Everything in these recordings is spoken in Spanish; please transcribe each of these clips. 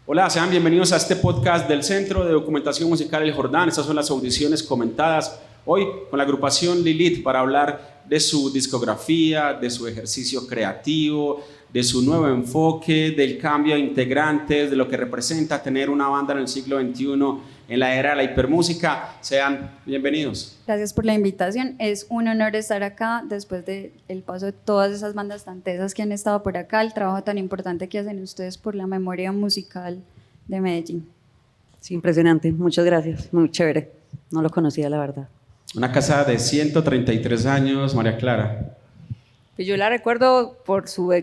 Hola, sean bienvenidos a este podcast del Centro de Documentación Musical El Jordán. Estas son las audiciones comentadas hoy con la agrupación Lilith para hablar de su discografía, de su ejercicio creativo, de su nuevo enfoque, del cambio de integrantes, de lo que representa tener una banda en el siglo XXI, en la era de la hipermúsica. Sean bienvenidos. Gracias por la invitación. Es un honor estar acá después del paso de todas esas bandas tan tesas que han estado por acá, el trabajo tan importante que hacen ustedes por la memoria musical de Medellín. Sí, impresionante. Muchas gracias. Muy chévere. No lo conocía, la verdad. Una casa de 133 años, María Clara. Pues yo la recuerdo por su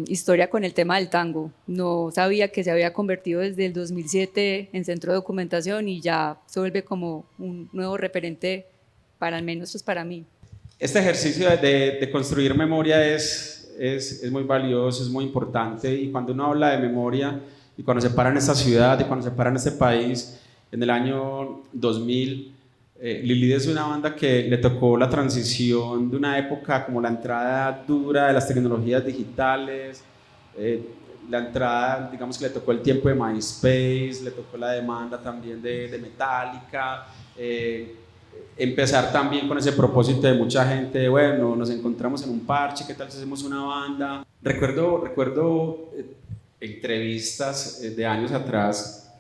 historia con el tema del tango. No sabía que se había convertido desde el 2007 en centro de documentación y ya se vuelve como un nuevo referente, para al menos pues para mí. Este ejercicio de construir memoria es muy valioso, es muy importante, y cuando uno habla de memoria y cuando se para en esta ciudad y cuando se para en este país, en el año 2000, Lilith es una banda que le tocó la transición de una época como la entrada dura de las tecnologías digitales, la entrada, digamos que le tocó el tiempo de MySpace, le tocó la demanda también de Metallica, empezar también con ese propósito de mucha gente, bueno, nos encontramos en un parche, ¿qué tal si hacemos una banda? Recuerdo entrevistas de años atrás,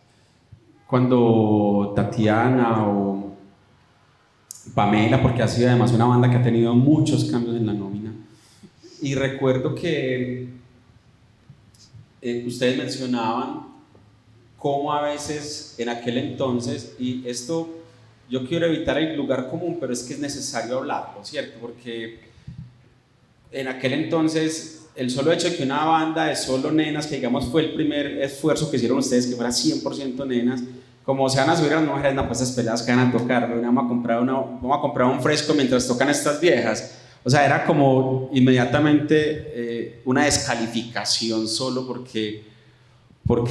cuando Tatiana o Pamela, porque ha sido además una banda que ha tenido muchos cambios en la nómina, y recuerdo que ustedes mencionaban cómo a veces en aquel entonces, y esto yo quiero evitar el lugar común, pero es que es necesario hablarlo, ¿cierto? Porque en aquel entonces el solo hecho de que una banda de solo nenas, que digamos fue el primer esfuerzo que hicieron ustedes, que fuera 100% nenas, como se van a subir a las mujeres, no, pues esas peladas que van a tocar, vamos a comprar un fresco mientras tocan estas viejas. O sea, era como inmediatamente una descalificación solo porque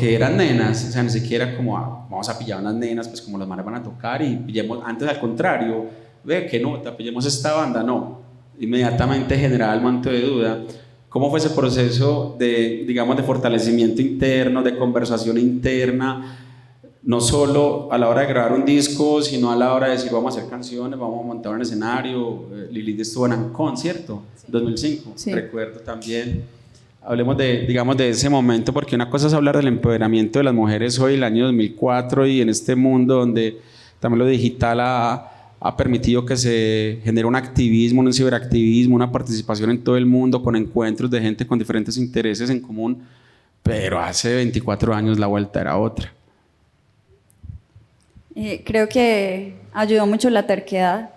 eran nenas. O sea, ni siquiera como vamos a pillar unas nenas, pues como las manes van a tocar y pillemos, antes al contrario, ve qué nota, pillemos esta banda, no. Inmediatamente generaba el manto de duda. ¿Cómo fue ese proceso de, digamos, de fortalecimiento interno, de conversación interna? No solo a la hora de grabar un disco, sino a la hora de decir vamos a hacer canciones, vamos a montar un escenario. Lilith estuvo en Ancon, ¿cierto? Sí. 2005, sí. Recuerdo también. Hablemos digamos, de ese momento, porque una cosa es hablar del empoderamiento de las mujeres hoy, el año 2004, y en este mundo donde también lo digital ha permitido que se genere un activismo, un ciberactivismo, una participación en todo el mundo, con encuentros de gente con diferentes intereses en común, pero hace 24 años la vuelta era otra. Creo que ayudó mucho la terquedad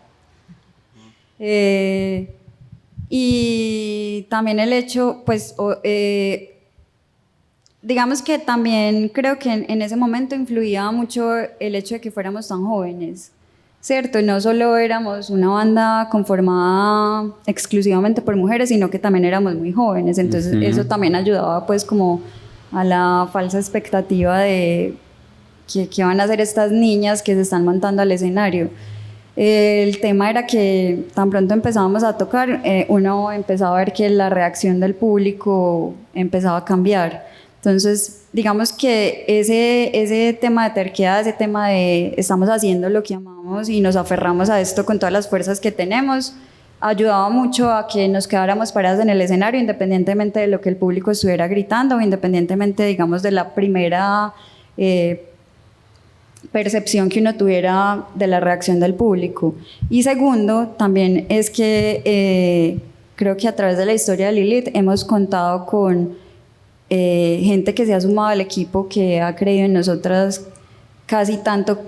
y también el hecho, pues, digamos que también creo que en ese momento influía mucho el hecho de que fuéramos tan jóvenes, ¿cierto? No solo éramos una banda conformada exclusivamente por mujeres, sino que también éramos muy jóvenes, entonces eso también ayudaba pues como a la falsa expectativa de ¿qué van a hacer estas niñas que se están montando al escenario? El tema era que tan pronto empezábamos a tocar, uno empezaba a ver que la reacción del público empezaba a cambiar. Entonces, digamos que ese tema de terquedad, ese tema de estamos haciendo lo que amamos y nos aferramos a esto con todas las fuerzas que tenemos, ayudaba mucho a que nos quedáramos paradas en el escenario, independientemente de lo que el público estuviera gritando, independientemente, digamos, de la primera percepción que uno tuviera de la reacción del público. Y segundo, también es que creo que a través de la historia de Lilith hemos contado con gente que se ha sumado al equipo, que ha creído en nosotras casi tanto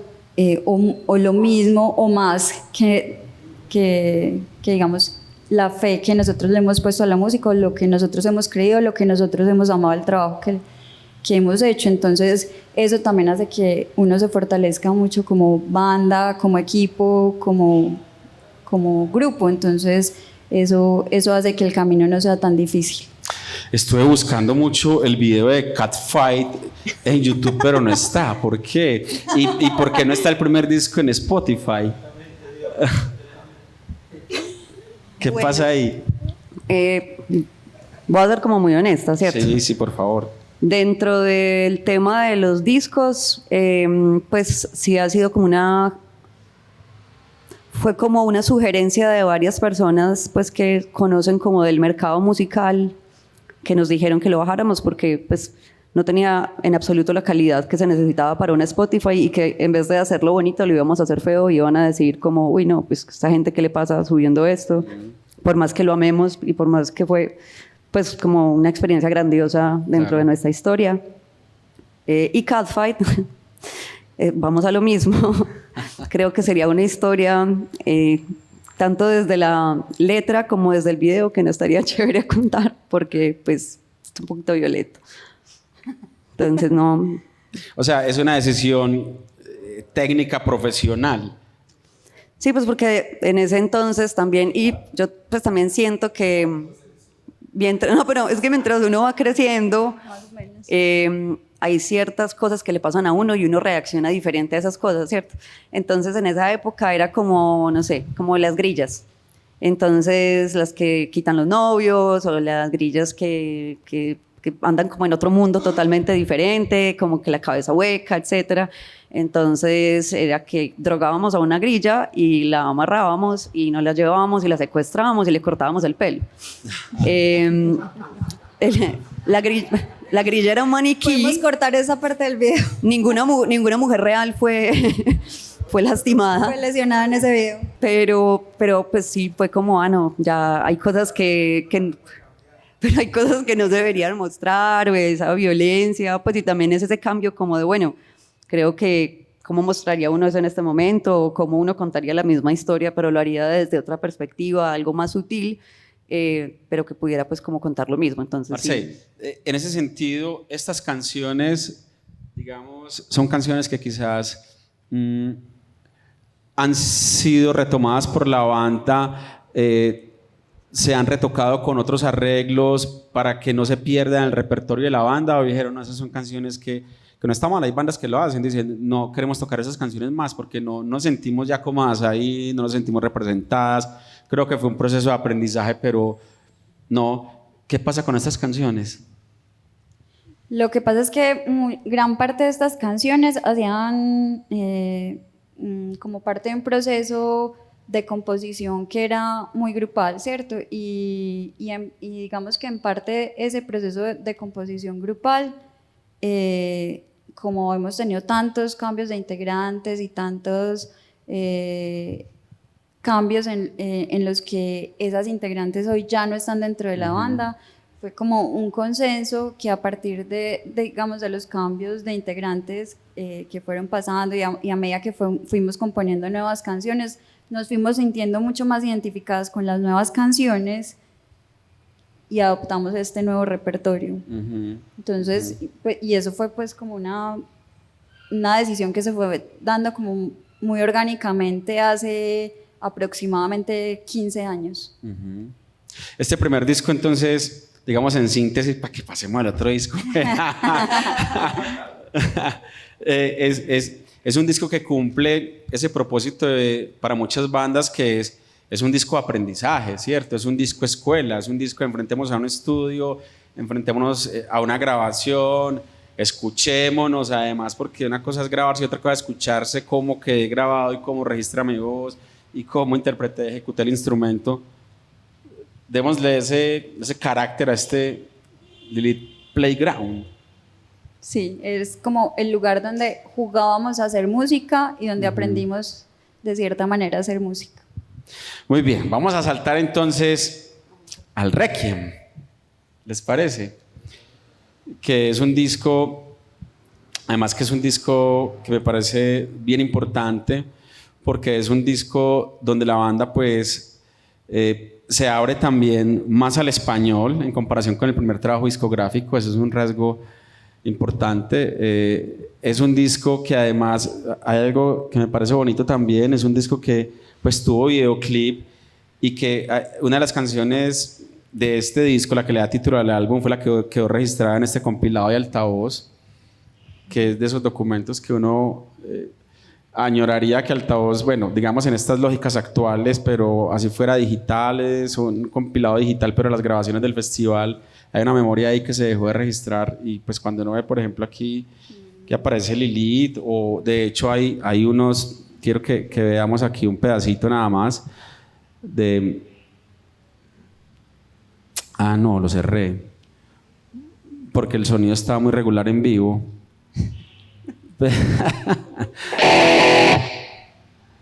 o lo mismo o más que digamos la fe que nosotros le hemos puesto a la música, lo que nosotros hemos creído, lo que nosotros hemos amado al trabajo que hemos hecho. Entonces eso también hace que uno se fortalezca mucho como banda, como equipo, como grupo. Entonces eso hace que el camino no sea tan difícil. Estuve buscando mucho el video de Catfight en YouTube, pero no está. ¿Por qué? ¿Y por qué no está el primer disco en Spotify? ¿Qué pasa ahí? Voy a ser como muy honesta, ¿cierto? Sí, por favor. Dentro del tema de los discos, pues sí ha sido fue como una sugerencia de varias personas pues que conocen como del mercado musical, que nos dijeron que lo bajáramos porque pues no tenía en absoluto la calidad que se necesitaba para una Spotify, y que en vez de hacerlo bonito lo íbamos a hacer feo y iban a decir como, uy no, pues esta gente ¿qué le pasa subiendo esto? Por más que lo amemos y por más que fue pues como una experiencia grandiosa dentro de nuestra historia. Y Catfight, vamos a lo mismo. Creo que sería una historia tanto desde la letra como desde el video que no estaría chévere contar porque pues es un poquito violento. Entonces no... O sea, es una decisión técnica profesional. Sí, pues porque en ese entonces también, y yo pues también siento que no, pero es que mientras uno va creciendo, hay ciertas cosas que le pasan a uno y uno reacciona diferente a esas cosas, ¿cierto? Entonces en esa época era como, no sé, como las grillas. Entonces las que quitan los novios o las grillas que andan como en otro mundo totalmente diferente, como que la cabeza hueca, etcétera. Entonces era que drogábamos a una grilla y la amarrábamos y nos la llevábamos y la secuestrábamos y le cortábamos el pelo. La grilla era un maniquí. Podemos cortar esa parte del video. Ninguna mujer real fue lastimada. Fue lesionada en ese video. Pero pues sí, fue como, no, ya hay cosas pero hay cosas que no se deberían mostrar, o esa violencia, pues, y también es ese cambio como de, bueno, creo que cómo mostraría uno eso en este momento, o cómo uno contaría la misma historia, pero lo haría desde otra perspectiva, algo más sutil, pero que pudiera pues como contar lo mismo. Entonces, Marcel, sí. En ese sentido, estas canciones, digamos, son canciones que quizás han sido retomadas por la banda, se han retocado con otros arreglos para que no se pierda en el repertorio de la banda, o dijeron, no, esas son canciones que no está mal. Hay bandas que lo hacen, dicen, no queremos tocar esas canciones más porque no nos sentimos ya cómodas ahí, no nos sentimos representadas. Creo que fue un proceso de aprendizaje, pero no. ¿Qué pasa con estas canciones? Lo que pasa es que gran parte de estas canciones hacían como parte de un proceso de composición que era muy grupal, ¿cierto? Y digamos que en parte ese proceso de composición grupal, como hemos tenido tantos cambios de integrantes y tantos cambios en los que esas integrantes hoy ya no están dentro de la banda, fue como un consenso que a partir digamos, de los cambios de integrantes que fueron pasando y a medida que fuimos componiendo nuevas canciones, nos fuimos sintiendo mucho más identificadas con las nuevas canciones y adoptamos este nuevo repertorio. Entonces, pues, y eso fue pues como una decisión que se fue dando como muy orgánicamente hace aproximadamente 15 años. Este primer disco, entonces, digamos en síntesis, para que pasemos al otro disco, es un disco que cumple ese propósito para muchas bandas, que es un disco de aprendizaje, ¿cierto? Es un disco escuela, es un disco de enfrentemos a un estudio, enfrentémonos a una grabación, escuchémonos además, porque una cosa es grabarse y otra cosa es escucharse cómo quedé grabado y cómo registra mi voz y cómo interpreté, ejecuté el instrumento. Démosle ese carácter a este Lilith Playground. Sí, es como el lugar donde jugábamos a hacer música y donde aprendimos de cierta manera a hacer música. Muy bien, vamos a saltar entonces al Requiem, ¿les parece? Que es un disco, además que es un disco que me parece bien importante, porque es un disco donde la banda pues se abre también más al español en comparación con el primer trabajo discográfico. Eso es un rasgo importante. Es un disco que además hay algo que me parece bonito también, es un disco que pues tuvo videoclip, y que una de las canciones de este disco, la que le da título al álbum, fue la que quedó registrada en este compilado de Altavoz, que es de esos documentos que uno añoraría que Altavoz, bueno, digamos en estas lógicas actuales, pero así fuera digitales, un compilado digital, pero las grabaciones del festival hay una memoria ahí que se dejó de registrar y pues cuando uno ve, por ejemplo, aquí que aparece Lilith, o de hecho hay unos, quiero que veamos aquí un pedacito nada más de... Ah, no, lo cerré, porque el sonido estaba muy regular en vivo.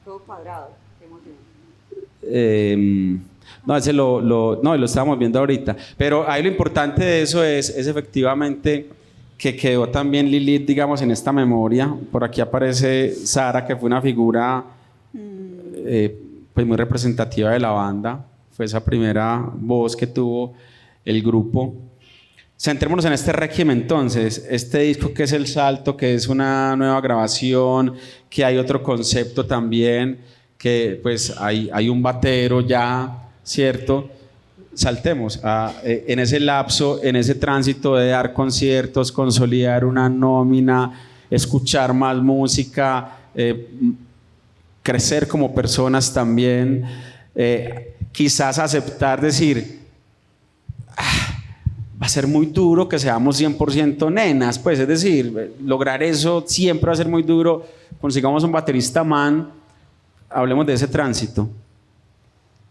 Todo cuadrado. No, ese no, lo estábamos viendo ahorita. Pero ahí lo importante de eso es efectivamente que quedó también Lilith, digamos, en esta memoria. Por aquí aparece Sara, que fue una figura pues muy representativa de la banda. Fue esa primera voz que tuvo el grupo. Centrémonos en este Requiem entonces, este disco que es El Salto, que es una nueva grabación, que hay otro concepto también, que pues hay un batero ya, ¿cierto? Saltemos en ese lapso, en ese tránsito de dar conciertos, consolidar una nómina, escuchar más música, crecer como personas también, quizás aceptar, decir, va a ser muy duro que seamos 100% nenas, pues es decir, lograr eso siempre va a ser muy duro, consigamos un baterista man, hablemos de ese tránsito.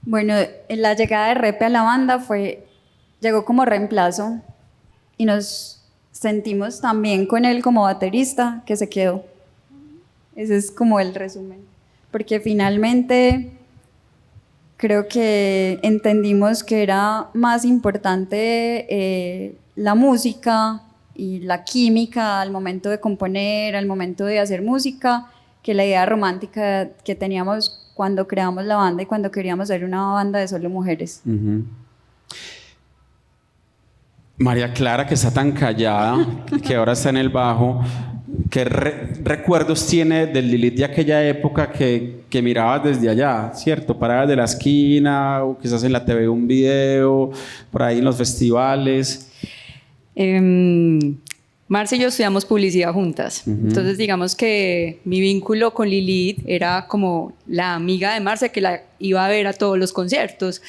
Bueno, la llegada de Repe a la banda llegó como reemplazo y nos sentimos también con él como baterista que se quedó. Ese es como el resumen, porque finalmente creo que entendimos que era más importante la música y la química al momento de componer, al momento de hacer música, que la idea romántica que teníamos cuando creamos la banda y cuando queríamos ser una banda de solo mujeres. Uh-huh. María Clara, que está tan callada, que ahora está en el bajo, ¿qué recuerdos tiene del Lilith de aquella época que mirabas desde allá, cierto? Parabas de la esquina, o quizás en la TV un video, por ahí en los festivales. Marce y yo estudiamos publicidad juntas. Entonces, digamos que mi vínculo con Lilith era como la amiga de Marce que la iba a ver a todos los conciertos.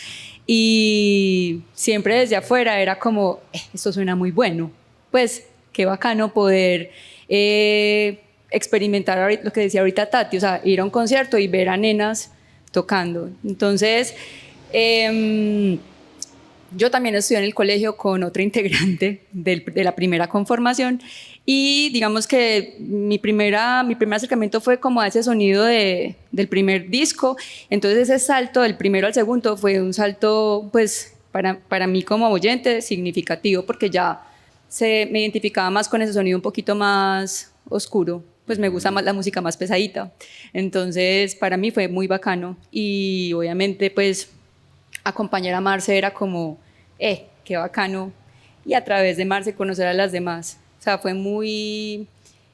Y siempre desde afuera era como, esto suena muy bueno. Pues, qué bacano poder experimentar lo que decía ahorita Tati, o sea, ir a un concierto y ver a nenas tocando. Entonces, yo también estudié en el colegio con otra integrante de la primera conformación y digamos que mi primer acercamiento fue como a ese sonido del primer disco. Entonces ese salto del primero al segundo fue un salto pues para mí como oyente significativo porque ya me identificaba más con ese sonido un poquito más oscuro, pues me gusta más la música más pesadita. Entonces para mí fue muy bacano y obviamente pues acompañar a Marce era como, qué bacano, y a través de Marce conocer a las demás. O sea, fue muy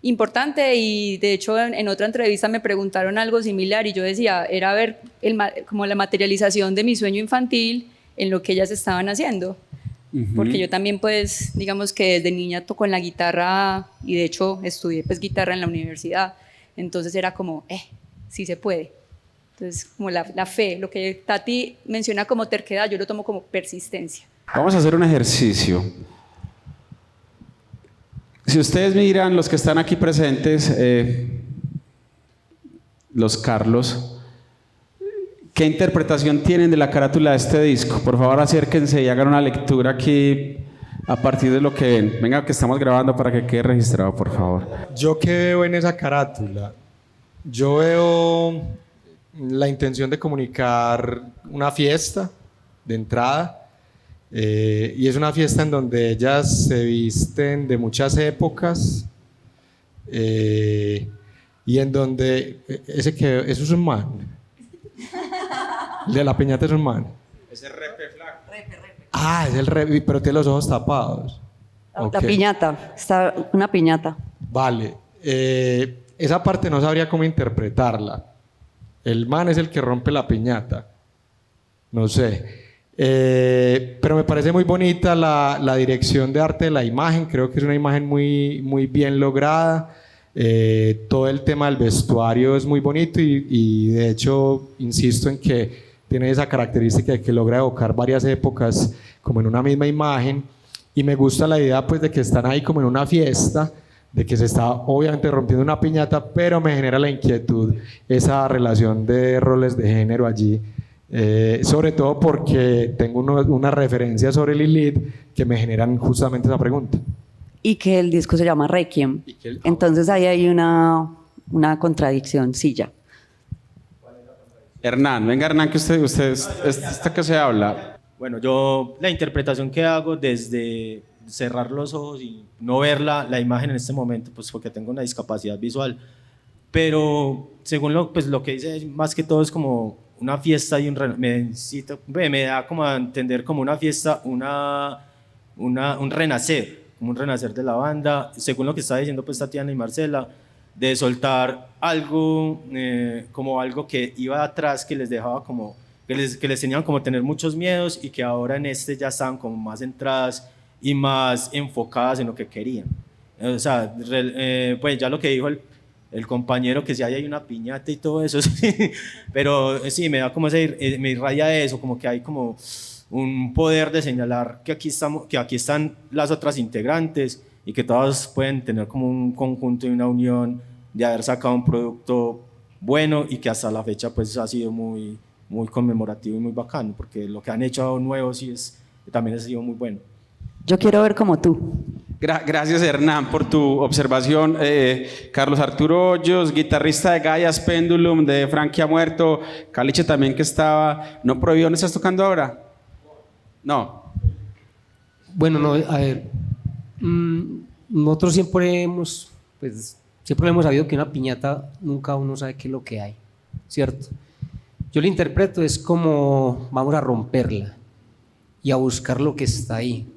importante y de hecho en otra entrevista me preguntaron algo similar y yo decía, era ver como la materialización de mi sueño infantil en lo que ellas estaban haciendo. Porque yo también pues digamos que desde niña toco en la guitarra y de hecho estudié pues guitarra en la universidad. Entonces era como, sí se puede. Entonces, como la fe, lo que Tati menciona como terquedad, yo lo tomo como persistencia. Vamos a hacer un ejercicio. Si ustedes miran, los que están aquí presentes, los Carlos, ¿qué interpretación tienen de la carátula de este disco? Por favor, acérquense y hagan una lectura aquí a partir de lo que ven. Venga, que estamos grabando para que quede registrado, por favor. ¿Yo qué veo en esa carátula? Yo veo la intención de comunicar una fiesta de entrada y es una fiesta en donde ellas se visten de muchas épocas y en donde eso es un man, el de la piñata es un man, Ese Repe flaco. es el Repe, pero tiene los ojos tapados. La piñata, está una piñata. Vale, esa parte no sabría cómo interpretarla. El man es el que rompe la piñata. No sé. Pero me parece muy bonita la dirección de arte de la imagen. Creo que es una imagen muy, muy bien lograda. Todo el tema del vestuario es muy bonito y de hecho insisto en que tiene esa característica de que logra evocar varias épocas como en una misma imagen. Y me gusta la idea pues de que están ahí como en una fiesta, de que se está obviamente rompiendo una piñata, pero me genera la inquietud esa relación de roles de género allí, sobre todo porque tengo una referencia sobre Lilith que me generan justamente esa pregunta. Y que el disco se llama Requiem. Entonces ahí hay una contradicción, sí, ya. Hernán, venga Hernán, que usted esta que se habla. Bueno, yo la interpretación que hago desde cerrar los ojos y no ver la imagen en este momento, pues porque tengo una discapacidad visual, pero según lo que dice, más que todo es como una fiesta y me da como a entender como una fiesta, un renacer, como un renacer de la banda, según lo que está diciendo pues Tatiana y Marcela, de soltar algo, como algo que iba atrás, que les dejaba como, que les tenían como tener muchos miedos y que ahora en este ya estaban como más centradas y más enfocadas en lo que querían. O sea, pues ya lo que dijo el compañero, que si hay una piñata y todo eso, sí, pero sí, me da como me irradia eso, como que hay como un poder de señalar que aquí están las otras integrantes y que todas pueden tener como un conjunto y una unión de haber sacado un producto bueno y que hasta la fecha pues ha sido muy, muy conmemorativo y muy bacano, porque lo que han hecho nuevo sí también ha sido muy bueno. Yo quiero ver como tú. Gracias Hernán por tu observación. Carlos Arturo Hoyos, guitarrista de Gaia's Pendulum, de Frankie ha muerto, Caliche también que estaba. ¿No prohibió? ¿No estás tocando ahora? No. Bueno, no, a ver, nosotros siempre hemos sabido que una piñata nunca uno sabe qué es lo que hay, ¿cierto? Yo lo interpreto es como vamos a romperla y a buscar lo que está ahí.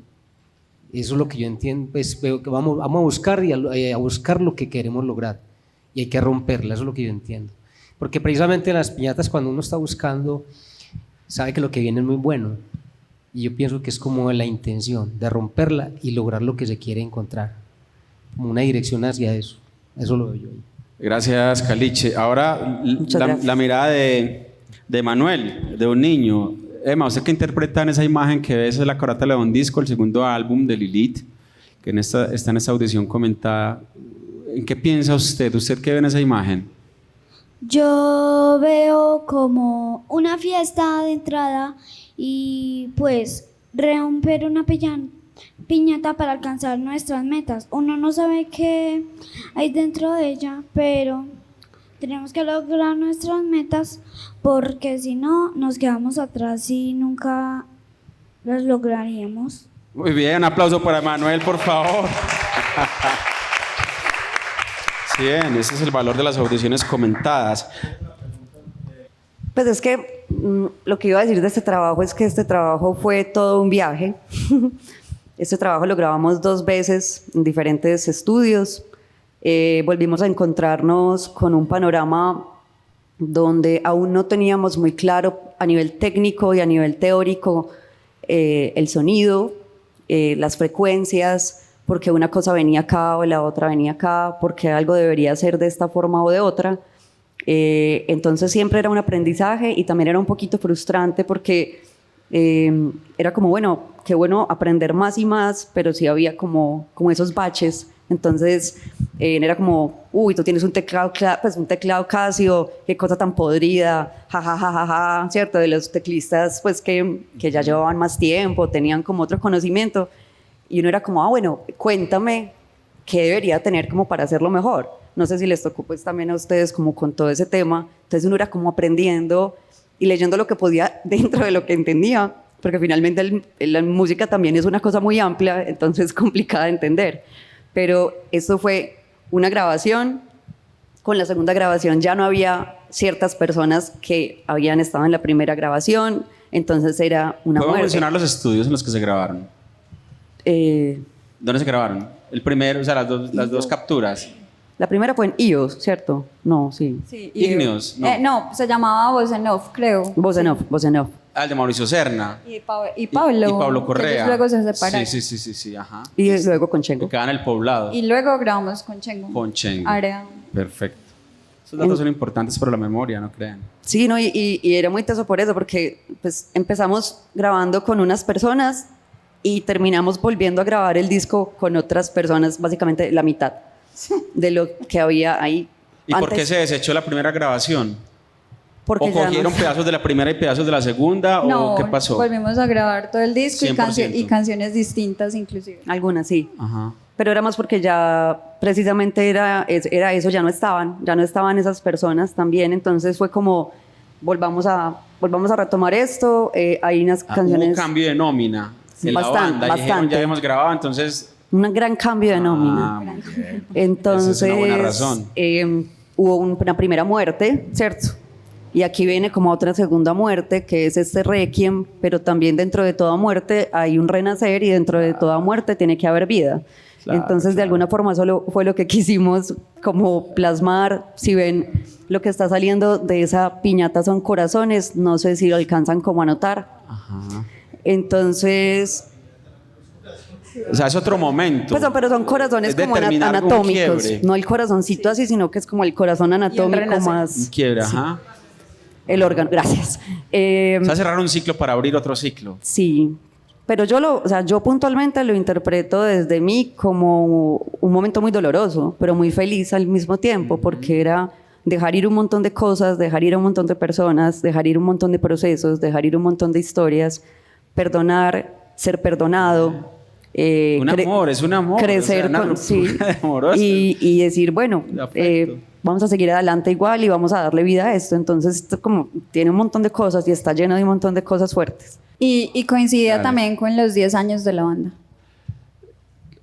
Eso es lo que yo entiendo, pues veo que vamos a buscar y a buscar lo que queremos lograr y hay que romperla, eso es lo que yo entiendo. Porque precisamente en las piñatas, cuando uno está buscando, sabe que lo que viene es muy bueno. Y yo pienso que es como la intención de romperla y lograr lo que se quiere encontrar, como una dirección hacia eso. Eso lo veo yo ahí. Gracias Caliche. Ahora la mirada de Manuel, de un niño. Emma, ¿usted qué interpreta en esa imagen que ves? Es la carátula de un disco, el segundo álbum de Lilith, que está en esta audición comentada. ¿En qué piensa usted? ¿Usted qué ve en esa imagen? Yo veo como una fiesta de entrada y pues romper una piñata para alcanzar nuestras metas. Uno no sabe qué hay dentro de ella, pero tenemos que lograr nuestras metas porque si no nos quedamos atrás y nunca las lograríamos. Muy bien, un aplauso para Manuel, por favor. Sí, bien, ese es el valor de las audiciones comentadas. Pues es que lo que iba a decir de este trabajo es que este trabajo fue todo un viaje. Este trabajo lo grabamos 2 veces en diferentes estudios. Volvimos a encontrarnos con un panorama donde aún no teníamos muy claro a nivel técnico y a nivel teórico el sonido, las frecuencias, porque una cosa venía acá o la otra venía acá, porque algo debería ser de esta forma o de otra. Entonces siempre era un aprendizaje y también era un poquito frustrante porque era como, bueno, qué bueno aprender más y más, pero sí había como esos baches. Entonces era como, uy, tú tienes un teclado Casio, qué cosa tan podrida, ja, ¿cierto? De los teclistas pues que ya llevaban más tiempo, tenían como otro conocimiento. Y uno era como, bueno, cuéntame qué debería tener como para hacerlo mejor. No sé si les tocó pues también a ustedes como con todo ese tema. Entonces uno era como aprendiendo y leyendo lo que podía dentro de lo que entendía, porque finalmente la música también es una cosa muy amplia, entonces es complicada de entender. Pero esto fue una grabación. Con la segunda grabación ya no había ciertas personas que habían estado en la primera grabación, entonces era una ¿Podemos muerte. mencionar los estudios en los que se grabaron? ¿Dónde se grabaron? El primero, o sea, las dos capturas. La primera fue en IOS, ¿cierto? No, sí. Sí, Igneos, no. no, se llamaba Voz en Off, creo. Voz en off. Ah, el de Mauricio Serna. Y Pablo. Y Pablo que Correa. ellos luego se separaron. Sí, ajá. Y luego con Que Chengo. quedan en el poblado. Y luego grabamos con Chengo. Con Chengo. Área. Perfecto. Esos datos son importantes para la memoria, no crean. Sí, no, y era muy teso por eso, porque pues empezamos grabando con unas personas y terminamos volviendo a grabar el disco con otras personas, básicamente la mitad de lo que había ahí. ¿Y por qué se desechó la primera grabación? Porque ¿O cogieron pedazos de la primera y pedazos de la segunda? No, ¿O qué pasó? volvimos a grabar todo el disco y, 100%. canciones distintas inclusive. Algunas sí. Ajá. Pero era más porque ya precisamente era eso, ya no estaban esas personas también, entonces fue como volvamos a retomar esto, hay unas canciones... Hubo cambio de nómina en la banda. Y dijeron, ya habíamos grabado, entonces... Un gran cambio de nómina. Muy bien. Entonces, Esa es una buena razón. Hubo una primera muerte, ¿cierto? Y aquí viene como otra segunda muerte, que es este requiem, pero también dentro de toda muerte hay un renacer y dentro de toda muerte tiene que haber vida. Claro, Entonces, de alguna forma, solo fue lo que quisimos como plasmar. Si ven lo que está saliendo de esa piñata son corazones, no sé si lo alcanzan como a notar. Ajá. Entonces... O sea, es otro momento. Pues, pero son corazones Es de como terminar con anatómicos, quiebre. no el corazoncito así, sino que es como el corazón anatómico renacer. más Quiebra, ajá. el órgano. Gracias. O sea, cerrar un ciclo para abrir otro ciclo. Sí, pero yo puntualmente lo interpreto desde mí como un momento muy doloroso, pero muy feliz al mismo tiempo, porque era dejar ir un montón de cosas, dejar ir un montón de personas, dejar ir un montón de procesos, dejar ir un montón de historias, perdonar, ser perdonado. Es un amor. Crecer o sea, con, sí, amorosa. y decir, bueno, De afecto. vamos a seguir adelante igual y vamos a darle vida a esto. Entonces, esto como tiene un montón de cosas y está lleno de un montón de cosas fuertes. Y coincidía Claro. también con los 10 años de la banda.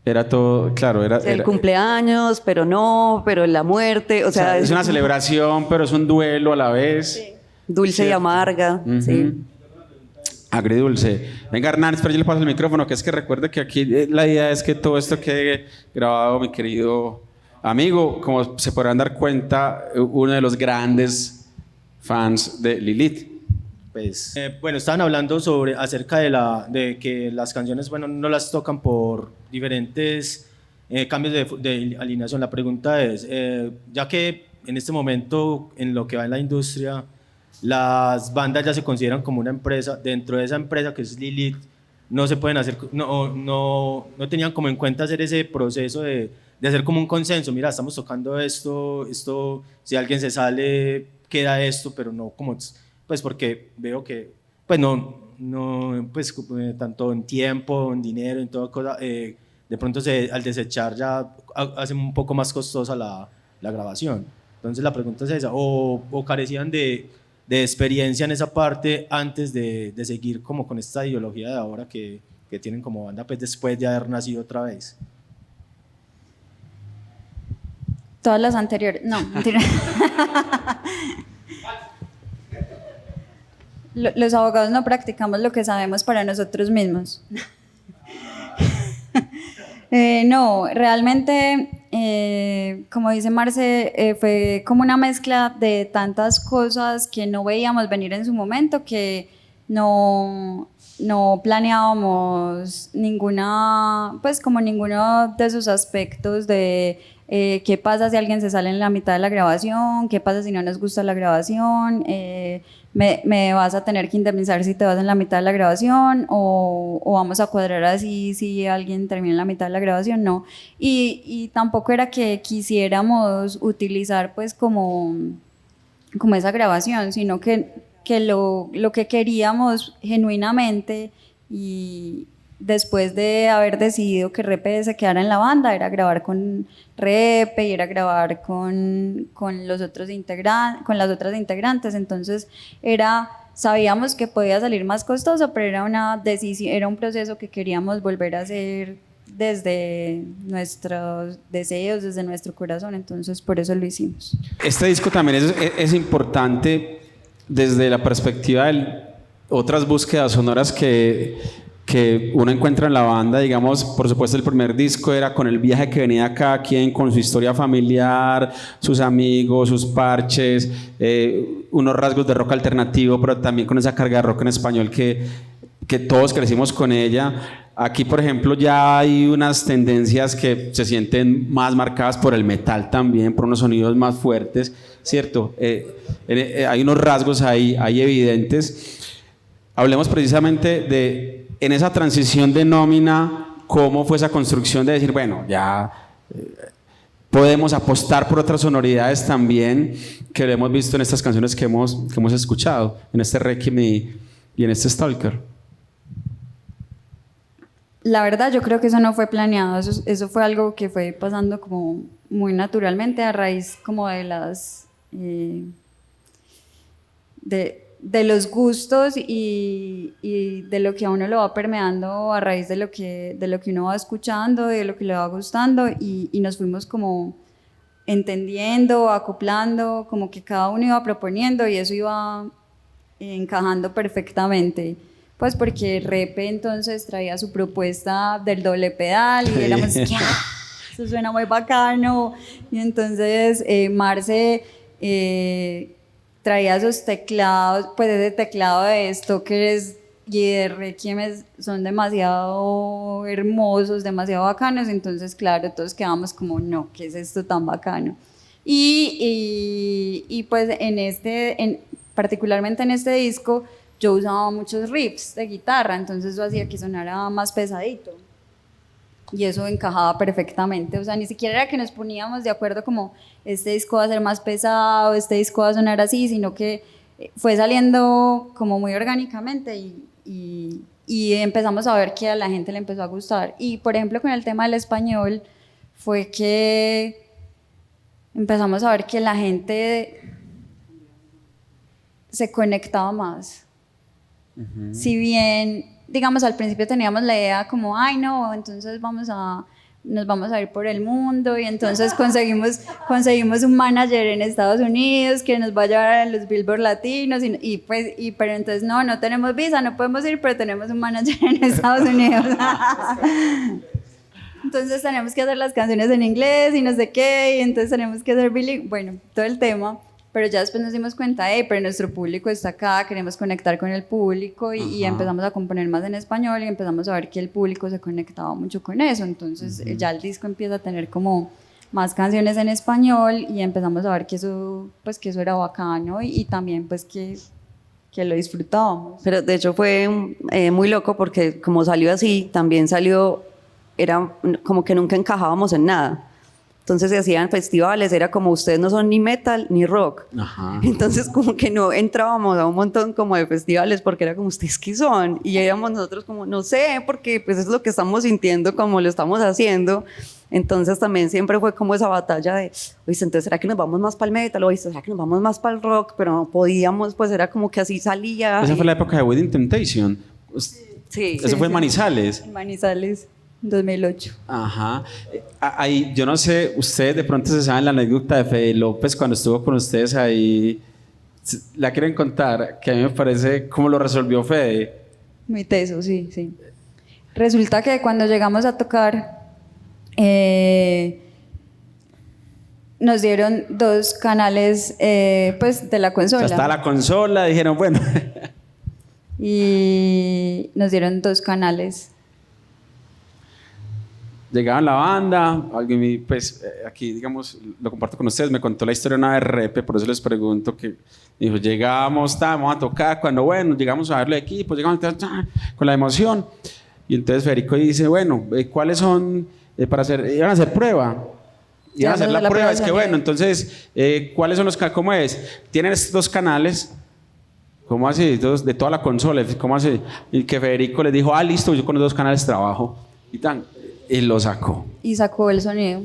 Era todo, claro, El cumpleaños, pero la muerte, o sea, es una celebración, pero es un duelo a la vez. dulce y amarga. Ujú. Sí. Agridulce. Venga, Hernán, espera, yo le paso el micrófono, que es que recuerde que aquí la idea es que todo esto quede grabado, mi querido amigo. Como se podrán dar cuenta, uno de los grandes fans de Lilith. Pues, bueno, estaban hablando acerca de que las canciones, bueno, no las tocan por diferentes cambios de alineación. La pregunta es, ya que en este momento, en lo que va en la industria, las bandas ya se consideran como una empresa, dentro de esa empresa que es Lilith, no se pueden hacer, no tenían como en cuenta hacer ese proceso de hacer como un consenso. Mira, estamos tocando esto, si alguien se sale, queda esto, pero no como... Pues porque veo que, pues pues tanto en tiempo, en dinero, en toda cosa, de pronto al desechar ya hace un poco más costosa la grabación. Entonces la pregunta es esa, o carecían de experiencia en esa parte antes de seguir como con esta ideología de ahora que tienen como banda, pues después de haber nacido otra vez. Todas las anteriores. No, mentira. Los abogados no practicamos lo que sabemos para nosotros mismos. No, realmente, como dice Marce, fue como una mezcla de tantas cosas que no veíamos venir en su momento, que no planeábamos ninguno de esos aspectos de qué pasa si alguien se sale en la mitad de la grabación, qué pasa si no nos gusta la grabación, me vas a tener que indemnizar si te vas en la mitad de la grabación o vamos a cuadrar así si alguien termina en la mitad de la grabación, no. Y tampoco era que quisiéramos utilizar pues como esa grabación, sino que lo que queríamos genuinamente y después de haber decidido que Repe se quedara en la banda, era grabar con Repe y era grabar con las otras integrantes. Entonces sabíamos que podía salir más costoso, pero era una decisión, era un proceso que queríamos volver a hacer desde nuestros deseos, desde nuestro corazón. Entonces por eso lo hicimos. Este disco también es importante desde la perspectiva de otras búsquedas sonoras que uno encuentra en la banda. Digamos, por supuesto el primer disco era con el viaje que venía cada quien, con su historia familiar, sus amigos, sus parches, unos rasgos de rock alternativo, pero también con esa carga de rock en español que todos crecimos con ella. Aquí, por ejemplo, ya hay unas tendencias que se sienten más marcadas por el metal también, por unos sonidos más fuertes, ¿cierto? Hay unos rasgos ahí evidentes. Hablemos precisamente en esa transición de nómina, ¿cómo fue esa construcción de decir, bueno, ya podemos apostar por otras sonoridades también, que lo hemos visto en estas canciones que hemos escuchado, en este Requiem y en este Stalker? La verdad, yo creo que eso no fue planeado, eso fue algo que fue pasando como muy naturalmente a raíz como de las de los gustos y de lo que a uno lo va permeando a raíz de lo que uno va escuchando, de lo que le va gustando, y nos fuimos como entendiendo, acoplando, como que cada uno iba proponiendo y eso iba encajando perfectamente. Pues porque Repe entonces traía su propuesta del doble pedal y éramos, ¡ya! Eso suena muy bacano. Y entonces Marce traía esos teclados, pues ese teclado de Stockers y de Requiem son demasiado hermosos, demasiado bacanos. Entonces, claro, todos quedamos como, no, ¿qué es esto tan bacano? Y pues particularmente en este disco, yo usaba muchos riffs de guitarra, entonces eso hacía que sonara más pesadito. Y eso encajaba perfectamente. O sea, ni siquiera era que nos poníamos de acuerdo como este disco va a ser más pesado, este disco va a sonar así, sino que fue saliendo como muy orgánicamente y empezamos a ver que a la gente le empezó a gustar. Y por ejemplo, con el tema del español, fue que empezamos a ver que la gente se conectaba más. Si bien, digamos, al principio teníamos la idea como, ay no, entonces nos vamos a ir por el mundo y entonces conseguimos un manager en Estados Unidos que nos va a llevar a los Billboard latinos pero entonces no tenemos visa, no podemos ir, pero tenemos un manager en Estados Unidos. Entonces tenemos que hacer las canciones en inglés y no sé qué, y entonces tenemos que hacer bueno, todo el tema. Pero ya después nos dimos cuenta, pero nuestro público está acá, queremos conectar con el público y empezamos a componer más en español y empezamos a ver que el público se conectaba mucho con eso. Entonces ya el disco empieza a tener como más canciones en español y empezamos a ver que eso era bacano y también pues que lo disfrutábamos. Pero de hecho fue muy loco porque como salió así, también era como que nunca encajábamos en nada. Entonces se hacían festivales, era como ustedes no son ni metal ni rock. Ajá. Entonces como que no entrábamos a un montón como de festivales porque era como ustedes qué son y éramos nosotros como no sé porque pues es lo que estamos sintiendo como lo estamos haciendo. Entonces también siempre fue como esa batalla de, oye, entonces ¿será que nos vamos más para el metal? Oye, ¿será que nos vamos más para el rock? Pero no podíamos, pues era como que así salía. Esa fue la época de Wedding Temptation. Sí. Eso fue en Manizales. En Manizales. 2008. Ajá. Ahí, yo no sé, ustedes de pronto se saben la anécdota de Fede López cuando estuvo con ustedes ahí. ¿La quieren contar? Que a mí me parece cómo lo resolvió Fede. Muy teso, sí. Resulta que cuando llegamos a tocar, nos dieron 2 canales pues de la consola. O sea, está la consola, dijeron, bueno. Y nos dieron 2 canales. Llegaban la banda, alguien, pues aquí, digamos, lo comparto con ustedes, me contó la historia una vez Repe, por eso les pregunto, que dijo, llegamos, vamos a tocar, cuando, bueno, llegamos a ver los equipos, llegamos con la emoción, y entonces Federico dice, bueno, ¿cuáles son para hacer? Iban a hacer prueba, iban a hacer la prueba, es que bueno, entonces, ¿cuáles son los canales? ¿Cómo es? Tienen estos 2 canales, ¿cómo así? De toda la consola, ¿cómo así? Y que Federico les dijo, listo, yo con los 2 canales trabajo, y lo sacó. Y sacó el sonido.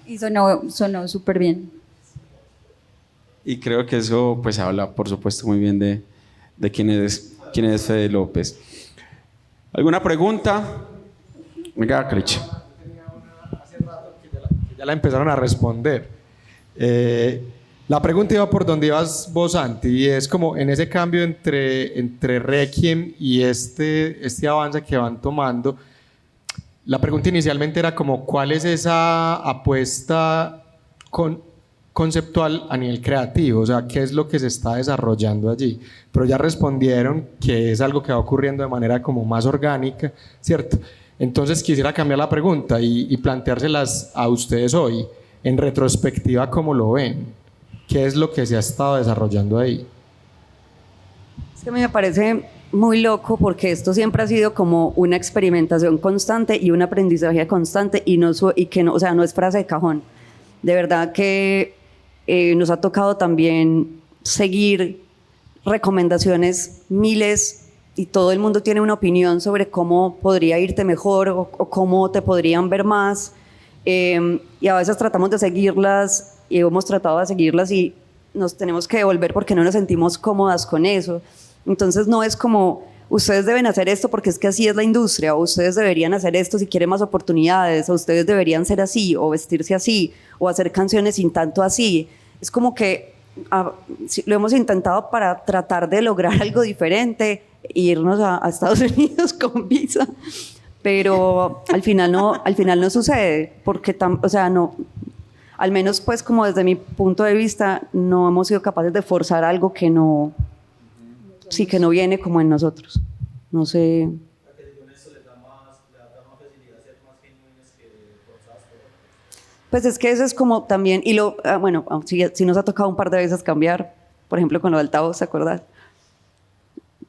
Y sonó súper bien. Y creo que eso pues habla, por supuesto, muy bien de quién es Fede López. ¿Alguna pregunta? Venga, Clich. Ya la empezaron a responder. La pregunta iba por donde ibas vos, Santi, y es como en ese cambio entre Requiem y este avance que van tomando. La pregunta inicialmente era como ¿cuál es esa apuesta conceptual a nivel creativo? O sea, ¿qué es lo que se está desarrollando allí? Pero ya respondieron que es algo que va ocurriendo de manera como más orgánica, ¿cierto? Entonces quisiera cambiar la pregunta y planteárselas a ustedes hoy. En retrospectiva, ¿cómo lo ven? ¿Qué es lo que se ha estado desarrollando ahí? que a mí me parece muy loco porque esto siempre ha sido como una experimentación constante y un aprendizaje constante y, y que no, o sea, no es frase de cajón. De verdad que nos ha tocado también seguir recomendaciones miles y todo el mundo tiene una opinión sobre cómo podría irte mejor o cómo te podrían ver más. Y a veces tratamos de seguirlas y hemos tratado de seguirlas y nos tenemos que devolver porque no nos sentimos cómodas con eso. Entonces no es como ustedes deben hacer esto porque es que así es la industria, o ustedes deberían hacer esto si quieren más oportunidades, o ustedes deberían ser así, o vestirse así, o hacer canciones sin tanto así. Es como que lo hemos intentado para tratar de lograr algo diferente e irnos a Estados Unidos con visa, pero al final no sucede porque o sea, no, al menos pues como desde mi punto de vista no hemos sido capaces de forzar algo que no viene como en nosotros. No sé. Pues es que eso es como también, y bueno, sí nos ha tocado un par de veces cambiar, por ejemplo con lo del altavoz, ¿se acuerdan?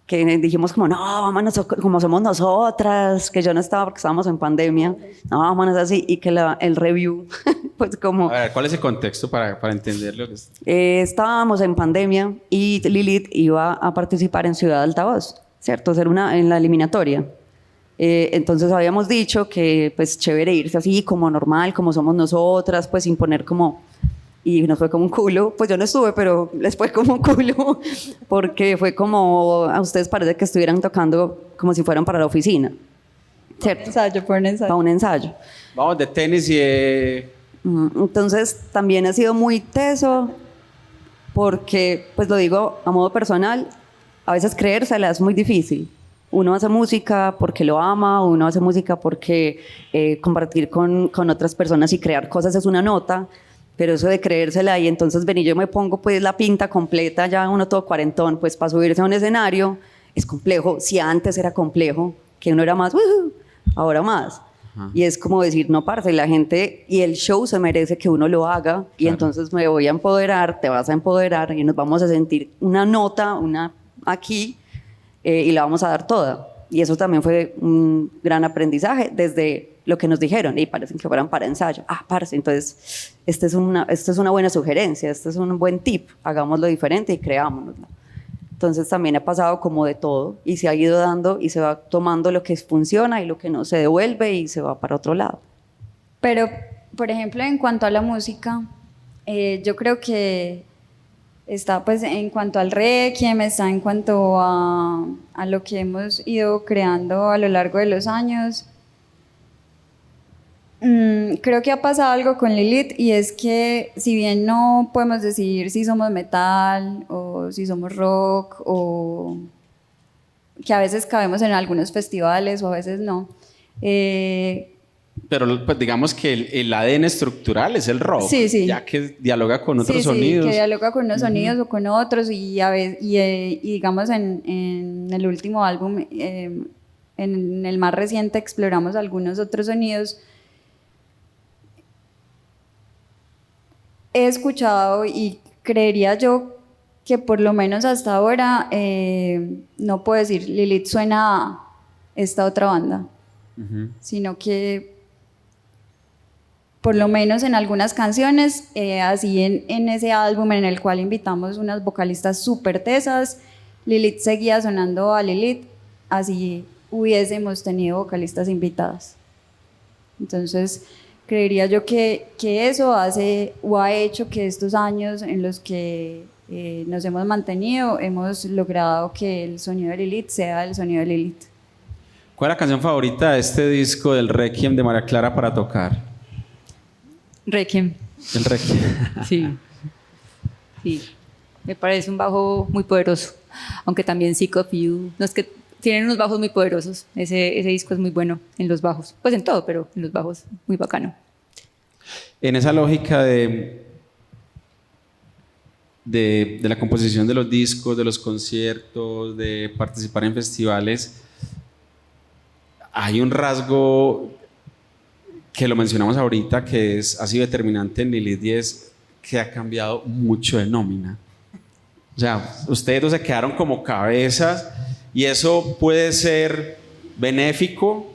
Que dijimos como, no, vámonos como somos nosotras, que yo no estaba porque estábamos en pandemia, no, vámonos así, y que el review, pues como... A ver, ¿cuál es el contexto para entender lo que es? Estábamos en pandemia y Lilith iba a participar en Ciudad Altavoz, ¿cierto? Ser en la eliminatoria. Entonces habíamos dicho que pues chévere irse así como normal, como somos nosotras, pues sin poner como... Y nos fue como un culo, pues yo no estuve, pero les fue como un culo, porque fue como, a ustedes parece que estuvieran tocando como si fueran para la oficina, ¿cierto? Por un ensayo. Para un ensayo. Vamos de tenis y de... Entonces también ha sido muy teso, porque, pues lo digo a modo personal, a veces creérsela es muy difícil. Uno hace música porque lo ama, uno hace música porque compartir con otras personas y crear cosas es una nota, pero eso de creérsela y entonces ven y yo me pongo pues la pinta completa, ya uno todo cuarentón, pues para subirse a un escenario es complejo. Si antes era complejo, que uno era más, ahora más. Y es como decir, no, parce, la gente y el show se merece que uno lo haga, y entonces me voy a empoderar, te vas a empoderar y nos vamos a sentir una nota, una aquí, y la vamos a dar toda. Y eso también fue un gran aprendizaje desde lo que nos dijeron, y parecen que fueran para ensayo. Parce, entonces, esta es una buena sugerencia, este es un buen tip, hagámoslo diferente y creámonoslo. Entonces también ha pasado como de todo, y se ha ido dando y se va tomando lo que funciona y lo que no se devuelve y se va para otro lado. Pero, por ejemplo, en cuanto a la música, yo creo que está pues en cuanto al Requiem, está en cuanto a lo que hemos ido creando a lo largo de los años. Creo que ha pasado algo con Lilith, y es que si bien no podemos decir si somos metal o si somos rock, o que a veces cabemos en algunos festivales o a veces no, pero pues digamos que el ADN estructural es el rock, sí. Ya que dialoga con otros sonidos. Sí, que dialoga con unos sonidos o con otros, y digamos en el último álbum, en el más reciente, exploramos algunos otros sonidos. He escuchado, y creería yo que por lo menos hasta ahora, no puedo decir Lilith suena a esta otra banda, sino que por lo menos en algunas canciones, así en ese álbum en el cual invitamos unas vocalistas súper tesas, Lilith seguía sonando a Lilith, así hubiésemos tenido vocalistas invitadas. Entonces creería yo que eso hace o ha hecho que estos años en los que nos hemos mantenido, hemos logrado que el sonido de Lilith sea el sonido de Lilith. ¿Cuál es la canción favorita de este disco del Requiem de María Clara para tocar? Requiem. El Requiem. Sí, me parece un bajo muy poderoso, aunque también Sick of You, no es que tienen unos bajos muy poderosos, ese disco es muy bueno en los bajos, pues en todo, pero en los bajos muy bacano. En esa lógica de la composición de los discos, de los conciertos, de participar en festivales, hay un rasgo que lo mencionamos ahorita que ha sido determinante en Lilith, y es que ha cambiado mucho de nómina. O sea, ustedes dos se quedaron como cabezas y eso puede ser benéfico,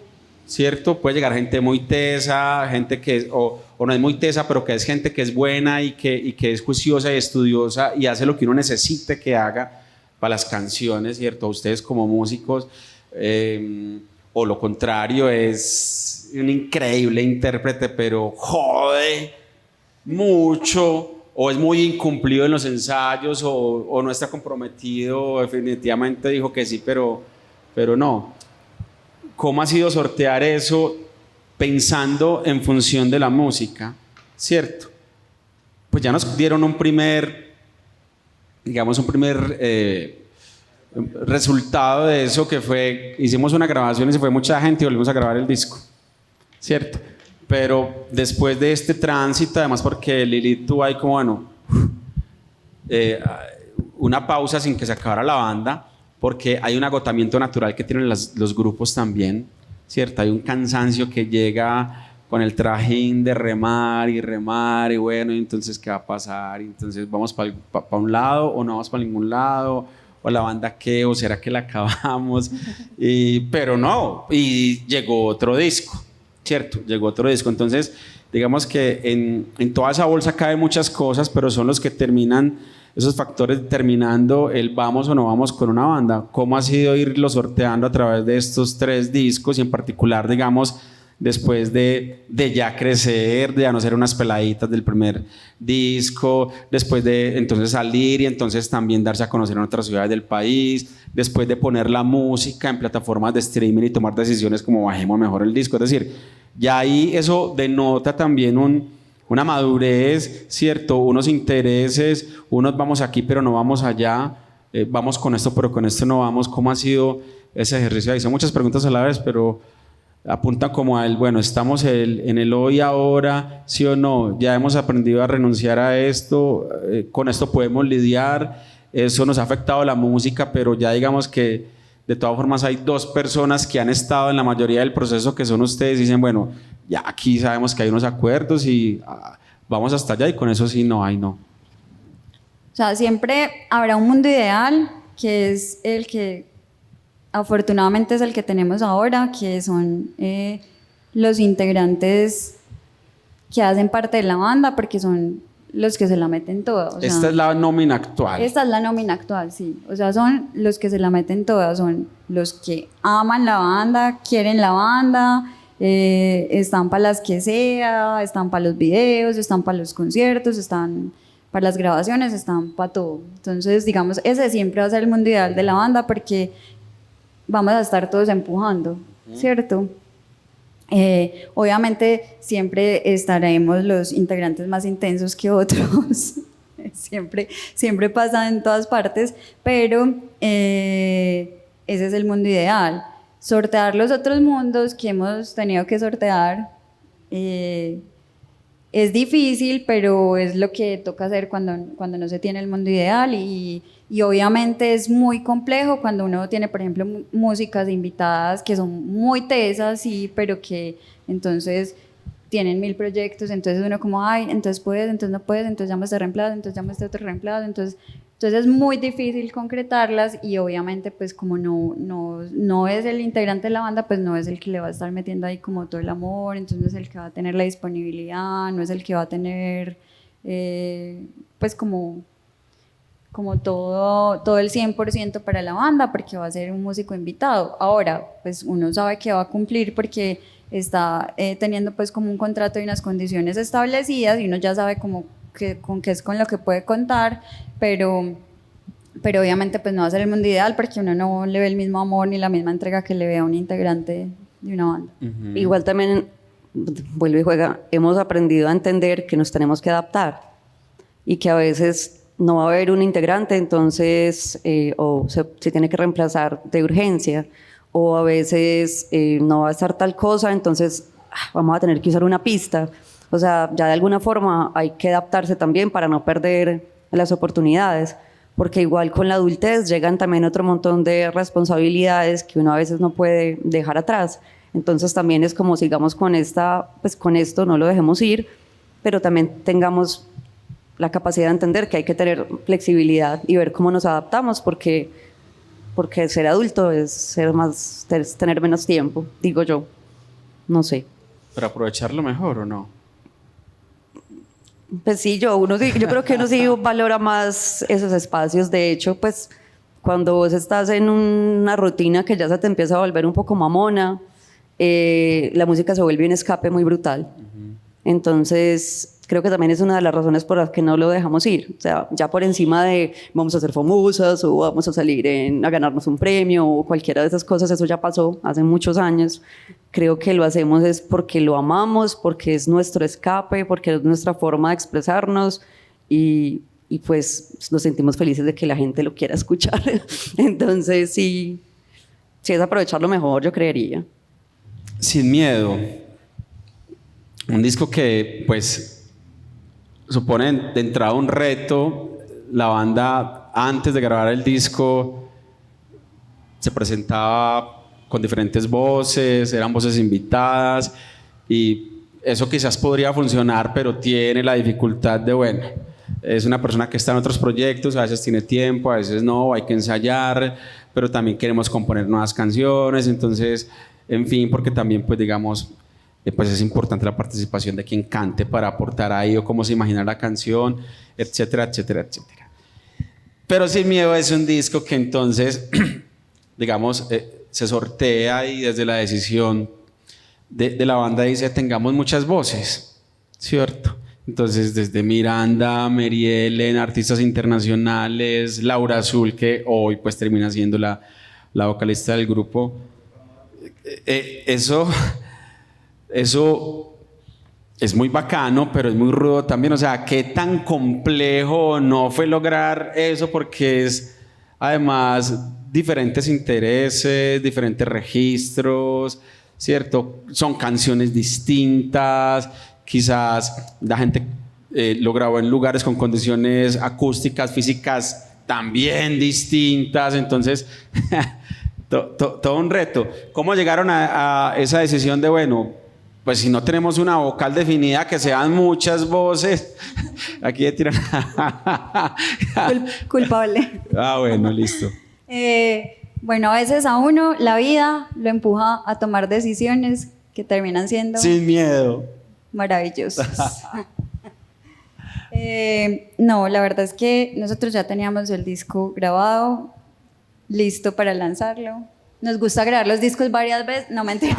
¿cierto? Puede llegar gente muy tesa, gente que o no es muy tesa, pero que es gente que es buena y que es juiciosa y estudiosa y hace lo que uno necesite que haga para las canciones, ¿cierto? Ustedes como músicos, o lo contrario, es un increíble intérprete, pero jode mucho, o es muy incumplido en los ensayos, o no está comprometido, o definitivamente dijo que sí, pero no. ¿Cómo ha sido sortear eso pensando en función de la música? ¿Cierto? Pues ya nos dieron un primer resultado de eso, que fue, hicimos una grabación y se fue mucha gente y volvimos a grabar el disco, ¿cierto? Pero después de este tránsito, además porque Lilith tuvo ahí como, bueno, una pausa sin que se acabara la banda, porque hay un agotamiento natural que tienen los grupos también, ¿cierto? Hay un cansancio que llega con el trajín de remar y bueno, y entonces ¿qué va a pasar? Y entonces vamos para un lado o no vamos para ningún lado, o la banda qué, o será que la acabamos, pero no, y llegó otro disco, ¿cierto? Llegó otro disco, entonces digamos que en toda esa bolsa caben muchas cosas, pero son los que terminan, esos factores determinando el vamos o no vamos con una banda. ¿Cómo ha sido irlo sorteando a través de estos 3 discos y en particular, digamos, después de ya crecer, de ya no ser unas peladitas del primer disco, después de entonces salir y entonces también darse a conocer en otras ciudades del país, después de poner la música en plataformas de streaming y tomar decisiones como bajemos mejor el disco? Es decir, ya ahí eso denota también una madurez, ¿cierto? Unos intereses, unos vamos aquí pero no vamos allá, vamos con esto pero con esto no vamos. ¿Cómo ha sido ese ejercicio? Ahí son muchas preguntas a la vez, pero apunta como a bueno, estamos en el hoy ahora, sí o no, ya hemos aprendido a renunciar a esto, con esto podemos lidiar, eso nos ha afectado la música, pero ya digamos que de todas formas hay 2 personas que han estado en la mayoría del proceso, que son ustedes, y dicen, bueno, ya aquí sabemos que hay unos acuerdos y vamos hasta allá, y con eso sí no hay, no. O sea, siempre habrá un mundo ideal, que es el que afortunadamente es el que tenemos ahora, que son los integrantes que hacen parte de la banda, porque son los que se la meten toda. O sea, esta es la nómina actual. Esta es la nómina actual, sí. O sea, son los que se la meten toda, son los que aman la banda, quieren la banda, están para las que sea, están para los videos, están para los conciertos, están para las grabaciones, están para todo. Entonces, digamos, ese siempre va a ser el mundo ideal de la banda, porque vamos a estar todos empujando, ¿cierto? Obviamente siempre estaremos los integrantes más intensos que otros, siempre pasa en todas partes, pero ese es el mundo ideal. Sortear los otros mundos que hemos tenido que sortear es difícil, pero es lo que toca hacer cuando no se tiene el mundo ideal, y obviamente es muy complejo cuando uno tiene, por ejemplo, músicas invitadas que son muy tesas, sí, pero que entonces tienen 1000 proyectos, entonces uno como, ay, entonces puedes, entonces no puedes, entonces llama a este reemplazo, entonces llama a este otro reemplazo, entonces es muy difícil concretarlas, y obviamente pues como no es el integrante de la banda, pues no es el que le va a estar metiendo ahí como todo el amor, entonces no es el que va a tener la disponibilidad, no es el que va a tener pues como todo el 100% para la banda, porque va a ser un músico invitado. Ahora, pues uno sabe que va a cumplir porque está teniendo pues como un contrato y unas condiciones establecidas, y uno ya sabe como con qué es con lo que puede contar, pero obviamente pues no va a ser el mundo ideal, porque uno no le ve el mismo amor ni la misma entrega que le ve a un integrante de una banda. Igual también, vuelve y juega, hemos aprendido a entender que nos tenemos que adaptar, y que a veces no va a haber un integrante, entonces o se tiene que reemplazar de urgencia, o a veces no va a estar tal cosa, entonces vamos a tener que usar una pista. O sea, ya de alguna forma hay que adaptarse también para no perder las oportunidades, porque igual con la adultez llegan también otro montón de responsabilidades que uno a veces no puede dejar atrás. Entonces también es como sigamos con esto, no lo dejemos ir, pero también tengamos la capacidad de entender que hay que tener flexibilidad y ver cómo nos adaptamos, porque ser adulto es tener menos tiempo, digo yo. No sé. ¿Para aprovecharlo mejor o no? Pues sí, yo creo que uno sí valora más esos espacios. De hecho, pues cuando vos estás en una rutina que ya se te empieza a volver un poco mamona, la música se vuelve un escape muy brutal. Entonces, creo que también es una de las razones por las que no lo dejamos ir. O sea, ya por encima de vamos a ser famosas o vamos a salir a ganarnos un premio o cualquiera de esas cosas, eso ya pasó hace muchos años. Creo que lo hacemos es porque lo amamos, porque es nuestro escape, porque es nuestra forma de expresarnos y pues nos sentimos felices de que la gente lo quiera escuchar. Entonces, sí es aprovecharlo mejor, yo creería. Sin miedo. Un disco que, pues, supone de entrada un reto. La banda, antes de grabar el disco, se presentaba con diferentes voces, eran voces invitadas, y eso quizás podría funcionar, pero tiene la dificultad de, bueno, es una persona que está en otros proyectos, a veces tiene tiempo, a veces no, hay que ensayar, pero también queremos componer nuevas canciones, entonces, en fin, porque también, pues, digamos, pues es importante la participación de quien cante para aportar ahí o cómo se imagina la canción, etcétera, etcétera, etcétera. Pero Sin Miedo es un disco que entonces, digamos, se sortea y desde la decisión de la banda dice tengamos muchas voces, ¿cierto? Entonces desde Miranda, Mary Ellen, artistas internacionales, Laura Azul, que hoy pues termina siendo la vocalista del grupo, eso es muy bacano, pero es muy rudo también. O sea, qué tan complejo no fue lograr eso, porque es además diferentes intereses, diferentes registros, ¿cierto? Son canciones distintas, quizás la gente lo grabó en lugares con condiciones acústicas, físicas también distintas, entonces todo un reto. ¿Cómo llegaron a esa decisión de, bueno, pues si no tenemos una vocal definida, que sean muchas voces? Aquí de tiran. Culpable. Ah, bueno, listo. Bueno, a veces a uno la vida lo empuja a tomar decisiones que terminan siendo Sin miedo. maravillosas. No, la verdad es que nosotros ya teníamos el disco grabado, listo para lanzarlo. Nos gusta grabar los discos varias veces, no mentira.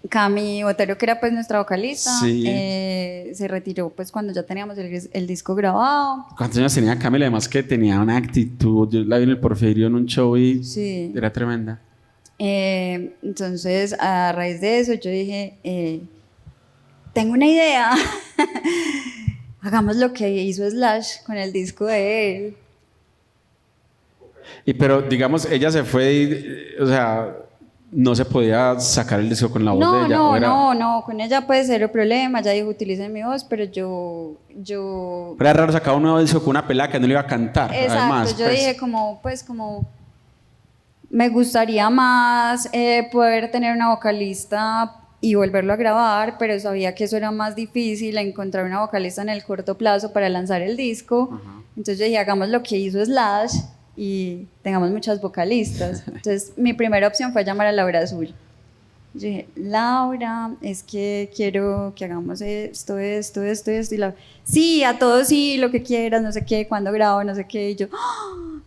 Cami Botero, que era pues nuestra vocalista, Sí. se retiró pues cuando ya teníamos el disco grabado. ¿Cuántos años tenía Camila? Además que tenía una actitud. Yo la vi en el Porfirio en un show y Sí. era tremenda. Entonces, a raíz de eso, yo dije, tengo una idea. Hagamos lo que hizo Slash con el disco de él. Pero digamos, ella se fue y, o sea, no se podía sacar el disco con la voz de ella. No, con ella puede ser el problema. Ella dijo, utilicen mi voz, pero yo... Era raro sacar un nuevo disco con una pelada que no le iba a cantar. Exacto, además, yo pues. dije como me gustaría más poder tener una vocalista y volverlo a grabar, pero sabía que eso era más difícil, encontrar una vocalista en el corto plazo para lanzar el disco. Ajá. Entonces yo dije, hagamos lo que hizo Slash y tengamos muchas vocalistas. Entonces mi primera opción fue llamar a Laura Azul. Yo dije, Laura, es que quiero que hagamos esto. Y Laura, sí, a todos sí, lo que quieras, no sé qué, cuando grabo, no sé qué. Y yo, ¡ah!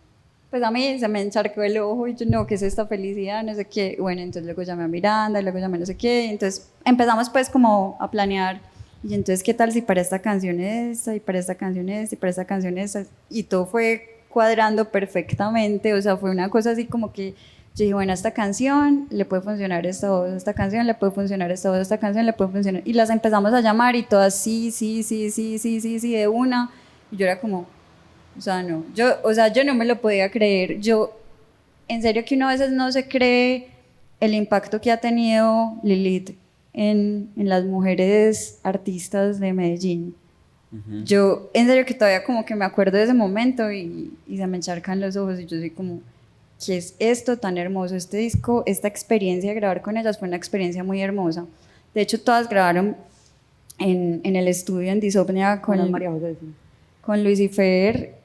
Pues a mí se me encharcó el ojo y yo, no, ¿qué es esta felicidad? No sé qué. Bueno, entonces luego llamé a Miranda, y luego llamé no sé qué. Y entonces empezamos pues como a planear. Y entonces, ¿qué tal si para esta canción esta, y para esta canción esta, y para esta canción esta? Y todo fue cuadrando perfectamente. O sea, fue una cosa así como que yo dije, bueno, a esta canción le puede funcionar esta voz, a esta canción le puede funcionar esta voz, a esta canción le puede funcionar. Y las empezamos a llamar y todas sí, de una. Y yo era como... O sea, yo no me lo podía creer. En serio que uno a veces no se cree el impacto que ha tenido Lilith en las mujeres artistas de Medellín. Uh-huh. Yo, en serio que todavía como que me acuerdo de ese momento y se me encharcan los ojos y yo soy como, ¿qué es esto tan hermoso? Este disco, esta experiencia de grabar con ellas fue una experiencia muy hermosa. De hecho, todas grabaron en el estudio en Disopnia Con María José. Sí. con Lucifer,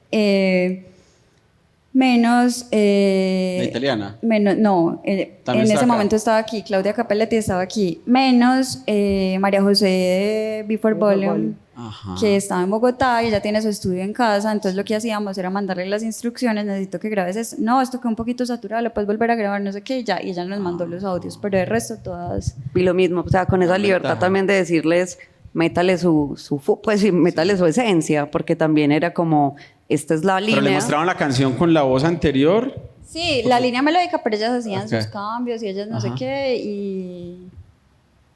menos... La italiana. Menos, no, También en está ese acá. momento estaba aquí, Claudia Capelletti estaba aquí, menos María José de Before Volume, Ajá. que estaba en Bogotá y ella tiene su estudio en casa, entonces lo que hacíamos era mandarle las instrucciones, necesito que grabes esto, no, esto quedó un poquito saturado, lo puedes volver a grabar, no sé qué, y ella nos mandó los audios, pero el resto todas... Y lo mismo, o sea, con esa La libertad ventaja. también de decirles, métale pues sí, métale su esencia, porque también era como, esta es la Pero le línea. mostraron la canción con la voz anterior. Sí, la línea melódica, pero ellas hacían Ok. sus cambios y ellas no sé Ajá. qué, y...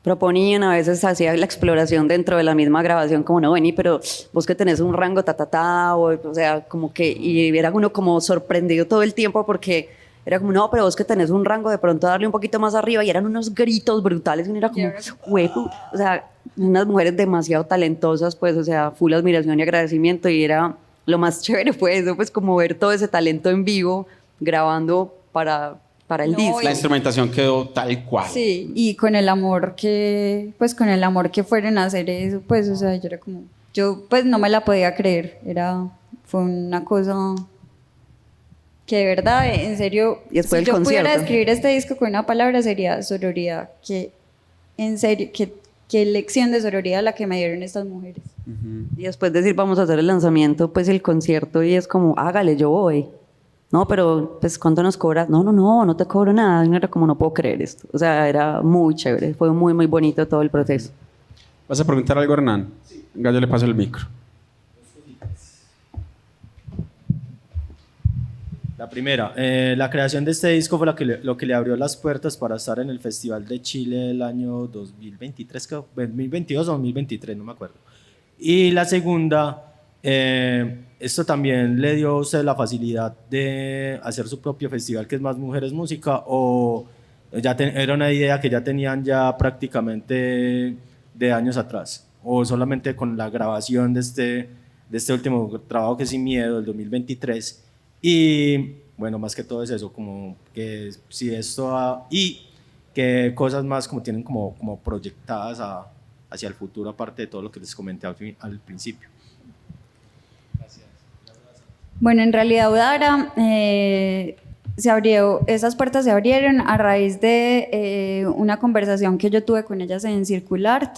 Proponían, a veces hacía la exploración dentro de la misma grabación, como no, vení, pero vos que tenés un rango o sea, como que, y era uno como sorprendido todo el tiempo porque era como, no, pero vos que tenés un rango, de pronto darle un poquito más arriba, y eran unos gritos brutales, y uno era como, huevo, o sea, unas mujeres demasiado talentosas, pues, o sea, full admiración y agradecimiento, y era, lo más chévere fue eso, pues, como ver todo ese talento en vivo, grabando para el No, disco. La instrumentación quedó tal cual. Sí, y con el amor que, pues con el amor que fueron a hacer eso, pues, o sea, yo era como, yo pues no me la podía creer, fue una cosa que de verdad, en serio, Y después si del yo pudiera concierto. describir este disco con una palabra sería sororidad, que en serio, qué lección de sororidad la que me dieron estas mujeres. Ujú. Y después decir, vamos a hacer el lanzamiento, pues el concierto, y es como, hágale, yo voy. No, pero, pues, ¿cuánto nos cobras? No te cobro nada. Y uno era como, no puedo creer esto. O sea, era muy chévere, fue muy, muy bonito todo el proceso. ¿Vas a preguntar algo, Hernán? Venga, yo le paso el micro. La primera, la creación de este disco fue lo que le abrió las puertas para estar en el Festival de Chile el año 2023, 2022 o 2023, no me acuerdo. Y la segunda, esto también le dio a usted la facilidad de hacer su propio festival, que es Más Mujeres Música, o era una idea que ya tenían ya prácticamente de años atrás, o solamente con la grabación de este último trabajo que es Sin Miedo, del 2023. Y bueno, más que todo es eso, como que si esto y que cosas más como tienen como proyectadas hacia el futuro, aparte de todo lo que les comenté al principio. Bueno, en realidad Udara esas puertas se abrieron a raíz de una conversación que yo tuve con ellas en Circulart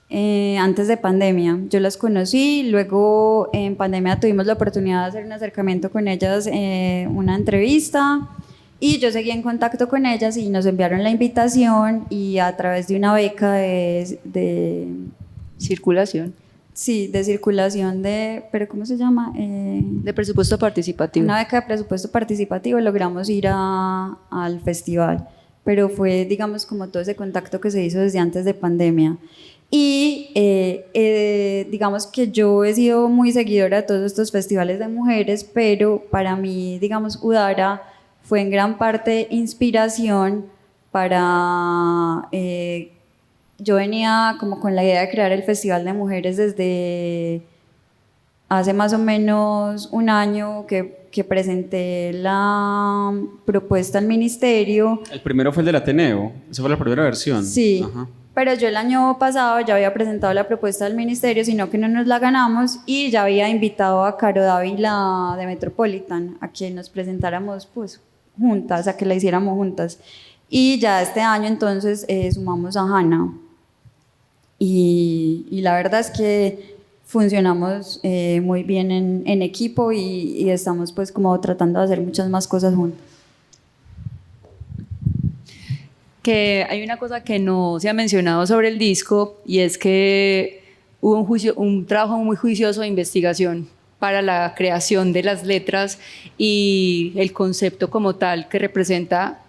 antes de pandemia. Yo las conocí, luego en pandemia tuvimos la oportunidad de hacer un acercamiento con ellas, una entrevista, y yo seguí en contacto con ellas y nos enviaron la invitación, y a través de una beca de Circulación. sí, de circulación ¿pero cómo se llama? De presupuesto participativo. Una beca de presupuesto participativo logramos ir al festival, pero fue, digamos, como todo ese contacto que se hizo desde antes de pandemia. Y digamos que yo he sido muy seguidora de todos estos festivales de mujeres, pero para mí, digamos, Udara fue en gran parte inspiración para... yo venía como con la idea de crear el Festival de Mujeres desde hace más o menos un año que presenté la propuesta al ministerio. El primero fue el del Ateneo. Esa fue la primera versión. Sí, Ajá. pero yo el año pasado ya había presentado la propuesta al ministerio, sino que no nos la ganamos, y ya había invitado a Caro Dávila de Metropolitan a que nos presentáramos pues juntas, a que la hiciéramos juntas. Y ya este año entonces sumamos a Hanna. Y la verdad es que funcionamos muy bien en equipo, y estamos pues como tratando de hacer muchas más cosas juntas. Que hay una cosa que no se ha mencionado sobre el disco, y es que hubo un trabajo muy juicioso de investigación para la creación de las letras y el concepto como tal que representa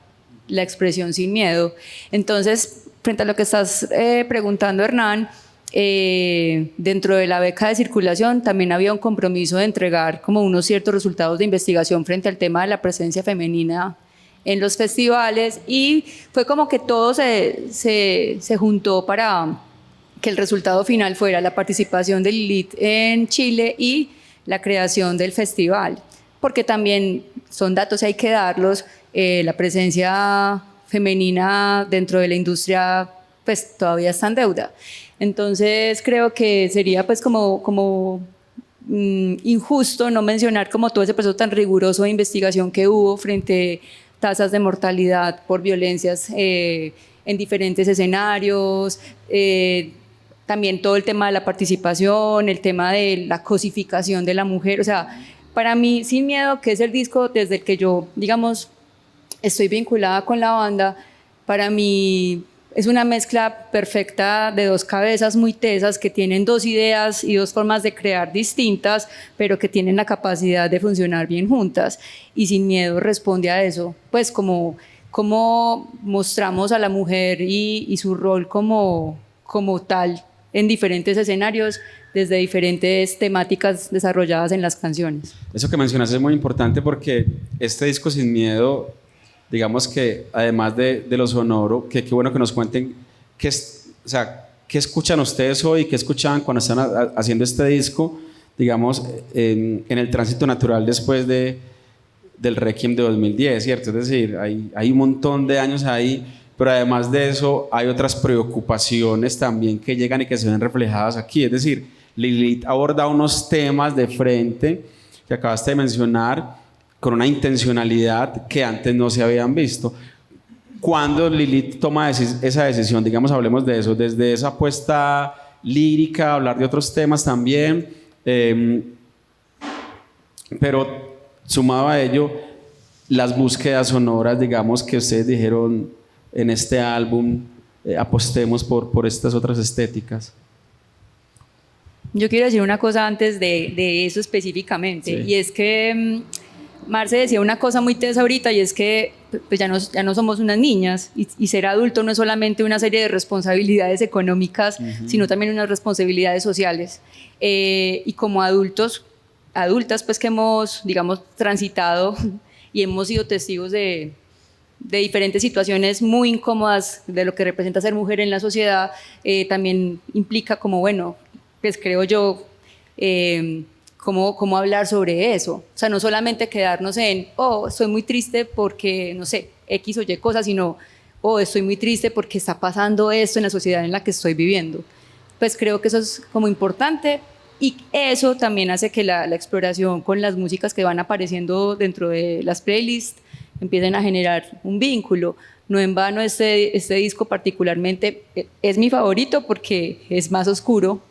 la expresión Sin Miedo. Entonces, frente a lo que estás preguntando, Hernán, dentro de la beca de circulación también había un compromiso de entregar como unos ciertos resultados de investigación frente al tema de la presencia femenina en los festivales, y fue como que todo se juntó para que el resultado final fuera la participación de Lilith en Chile y la creación del festival, porque también son datos, hay que darlos, la presencia femenina dentro de la industria pues todavía está en deuda. Entonces creo que sería pues como injusto no mencionar como todo ese proceso tan riguroso de investigación que hubo frente a tasas de mortalidad por violencias en diferentes escenarios, también todo el tema de la participación, el tema de la cosificación de la mujer. O sea, para mí, Sin Miedo, que es el disco desde el que yo, digamos, estoy vinculada con la banda, para mí es una mezcla perfecta de dos cabezas muy tesas que tienen dos ideas y dos formas de crear distintas, pero que tienen la capacidad de funcionar bien juntas. Y Sin Miedo responde a eso, pues como mostramos a la mujer y su rol como tal en diferentes escenarios, desde diferentes temáticas desarrolladas en las canciones. Eso que mencionas es muy importante porque este disco Sin Miedo, digamos que además de lo sonoro, que qué bueno que nos cuenten qué escuchan ustedes hoy, qué escuchaban cuando están haciendo este disco, digamos, en el tránsito natural después del Requiem de 2010, ¿cierto? Es decir, hay un montón de años ahí, pero además de eso hay otras preocupaciones también que llegan y que se ven reflejadas aquí. Es decir, Lilith aborda unos temas de frente que acabaste de mencionar con una intencionalidad que antes no se habían visto. ¿Cuándo Lilith toma esa decisión? Digamos, hablemos de eso, desde esa apuesta lírica, hablar de otros temas también, pero sumado a ello, las búsquedas sonoras, digamos, que ustedes dijeron en este álbum, apostemos por estas otras estéticas. Yo quiero decir una cosa antes de eso específicamente, Sí. y es que Marce decía una cosa muy tesa ahorita, y es que pues ya no somos unas niñas, y ser adulto no es solamente una serie de responsabilidades económicas, sino también unas responsabilidades sociales. Y como adultas, pues que hemos, digamos, transitado y hemos sido testigos de diferentes situaciones muy incómodas de lo que representa ser mujer en la sociedad, también implica como, bueno, pues creo yo, cómo hablar sobre eso. O sea, no solamente quedarnos en, oh, estoy muy triste porque, no sé, X o Y cosas, sino, oh, estoy muy triste porque está pasando esto en la sociedad en la que estoy viviendo. Pues creo que eso es como importante, y eso también hace que la exploración con las músicas que van apareciendo dentro de las playlists empiecen a generar un vínculo. No en vano este disco particularmente es mi favorito porque es más oscuro,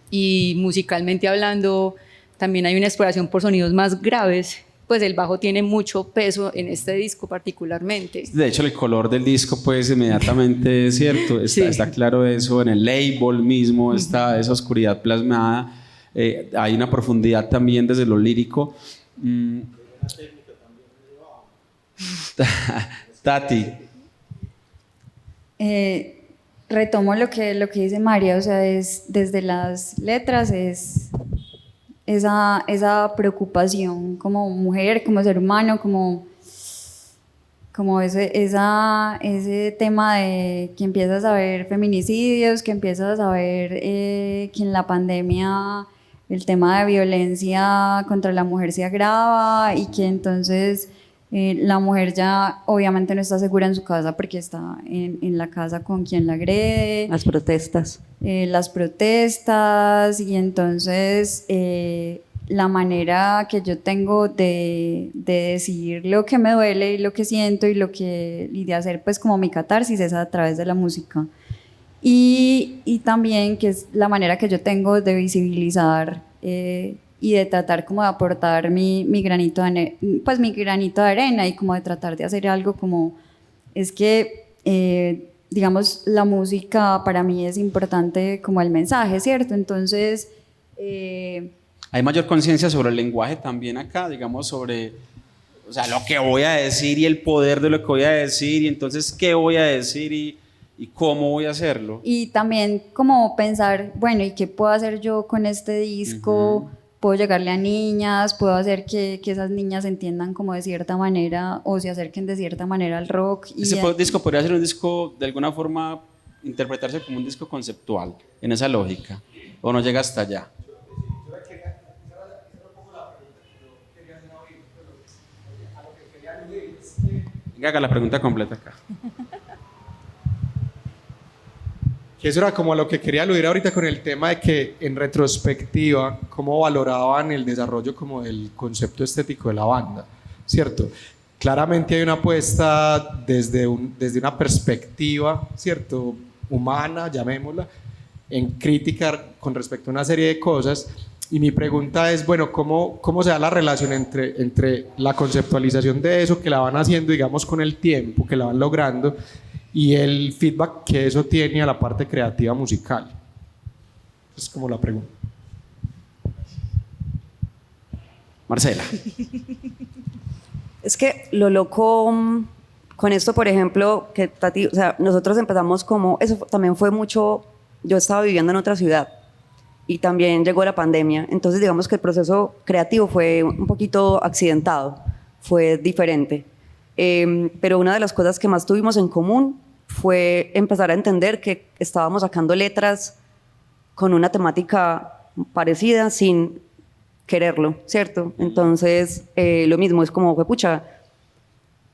y musicalmente hablando también hay una exploración por sonidos más graves, pues el bajo tiene mucho peso en este disco particularmente. De hecho, el color del disco, pues inmediatamente, ¿cierto? Está claro eso, en el label mismo está esa oscuridad plasmada, hay una profundidad también desde lo lírico. Tati. Retomo lo que dice María, o sea, es desde las letras, es esa preocupación como mujer, como ser humano, como ese tema de que empiezas a ver feminicidios, que empiezas a ver que en la pandemia el tema de violencia contra la mujer se agrava, y que entonces la mujer ya obviamente no está segura en su casa porque está en la casa con quien la agrede. Las protestas. Las protestas, y entonces la manera que yo tengo de decir lo que me duele y lo que siento y de hacer pues como mi catarsis es a través de la música. Y también que es la manera que yo tengo de visibilizar y de tratar como de aportar mi granito de arena, y como de tratar de hacer algo como, es que digamos, la música para mí es importante como el mensaje, ¿cierto? Entonces Hay mayor conciencia sobre el lenguaje también acá, digamos, sobre, o sea, lo que voy a decir y el poder de lo que voy a decir, y entonces qué voy a decir y cómo voy a hacerlo. y también como pensar, bueno, ¿y qué puedo hacer yo con este disco? Puedo llegarle a niñas, puedo hacer que esas niñas entiendan como de cierta manera o se acerquen de cierta manera al rock. Ese disco podría ser un disco, de alguna forma, interpretarse como un disco conceptual, en esa lógica, o no llega hasta allá. Venga, haga la pregunta completa acá. Que eso era como a lo que quería aludir ahorita con el tema de que en retrospectiva, cómo valoraban el desarrollo como del concepto estético de la banda, ¿cierto? Claramente hay una apuesta desde una perspectiva, ¿cierto? Humana, llamémosla, en crítica con respecto a una serie de cosas. Y mi pregunta es, bueno, ¿cómo se da la relación entre la conceptualización de eso que la van haciendo, digamos, con el tiempo, que la van logrando, y el feedback que eso tiene a la parte creativa musical? Es como la pregunta. Marcela. Es que lo loco con esto, por ejemplo, que Tati, o sea, nosotros empezamos como, eso también fue mucho, yo estaba viviendo en otra ciudad y también llegó la pandemia, entonces digamos que el proceso creativo fue un poquito accidentado, fue diferente. Pero una de las cosas que más tuvimos en común fue empezar a entender que estábamos sacando letras con una temática parecida sin quererlo, ¿cierto? Entonces, lo mismo, es como, pucha,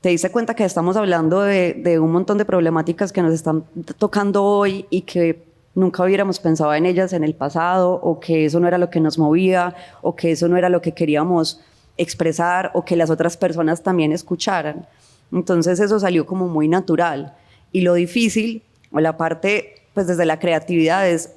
te diste cuenta que estamos hablando de un montón de problemáticas que nos están tocando hoy y que nunca hubiéramos pensado en ellas en el pasado, o que eso no era lo que nos movía, o que eso no era lo que queríamos expresar, o que las otras personas también escucharan. Entonces eso salió como muy natural. Y lo difícil, o la parte, pues desde la creatividad es,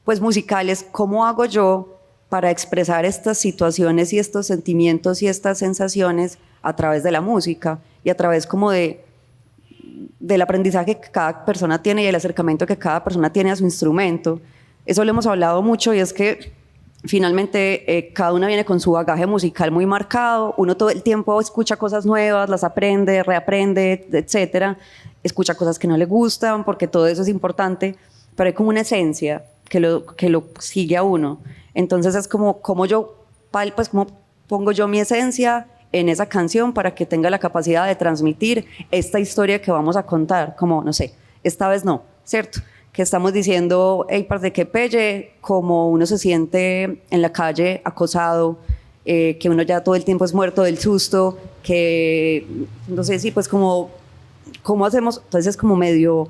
pues musical, es cómo hago yo para expresar estas situaciones y estos sentimientos y estas sensaciones a través de la música y a través como del aprendizaje que cada persona tiene y el acercamiento que cada persona tiene a su instrumento. Eso lo hemos hablado mucho, y es que finalmente cada una viene con su bagaje musical muy marcado, uno todo el tiempo escucha cosas nuevas, las aprende, reaprende, etcétera, escucha cosas que no le gustan, porque todo eso es importante, pero hay como una esencia que lo sigue a uno. Entonces es como yo, pues como pongo yo mi esencia en esa canción para que tenga la capacidad de transmitir esta historia que vamos a contar, como, no sé, esta vez no, ¿cierto? Que estamos diciendo, hey, parce, que pelle, como uno se siente en la calle acosado, que uno ya todo el tiempo es muerto del susto, que, no sé si pues como, ¿cómo hacemos? Entonces es como medio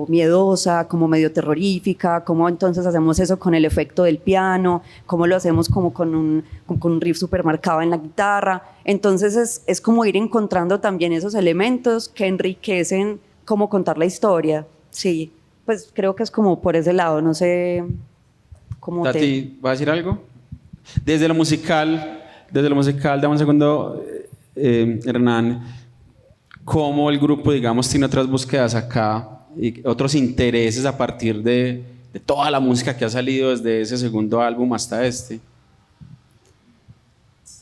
miedosa, como medio terrorífica. ¿Cómo entonces hacemos eso con el efecto del piano? ¿Cómo lo hacemos como con un riff súper marcado en la guitarra? Entonces es como ir encontrando también esos elementos que enriquecen cómo contar la historia. Sí, pues creo que es como por ese lado, no sé cómo Tati, ¿vas a decir algo? Desde lo musical, dame un segundo, Hernán, cómo el grupo, digamos, tiene otras búsquedas acá y otros intereses a partir de toda la música que ha salido desde ese segundo álbum hasta este.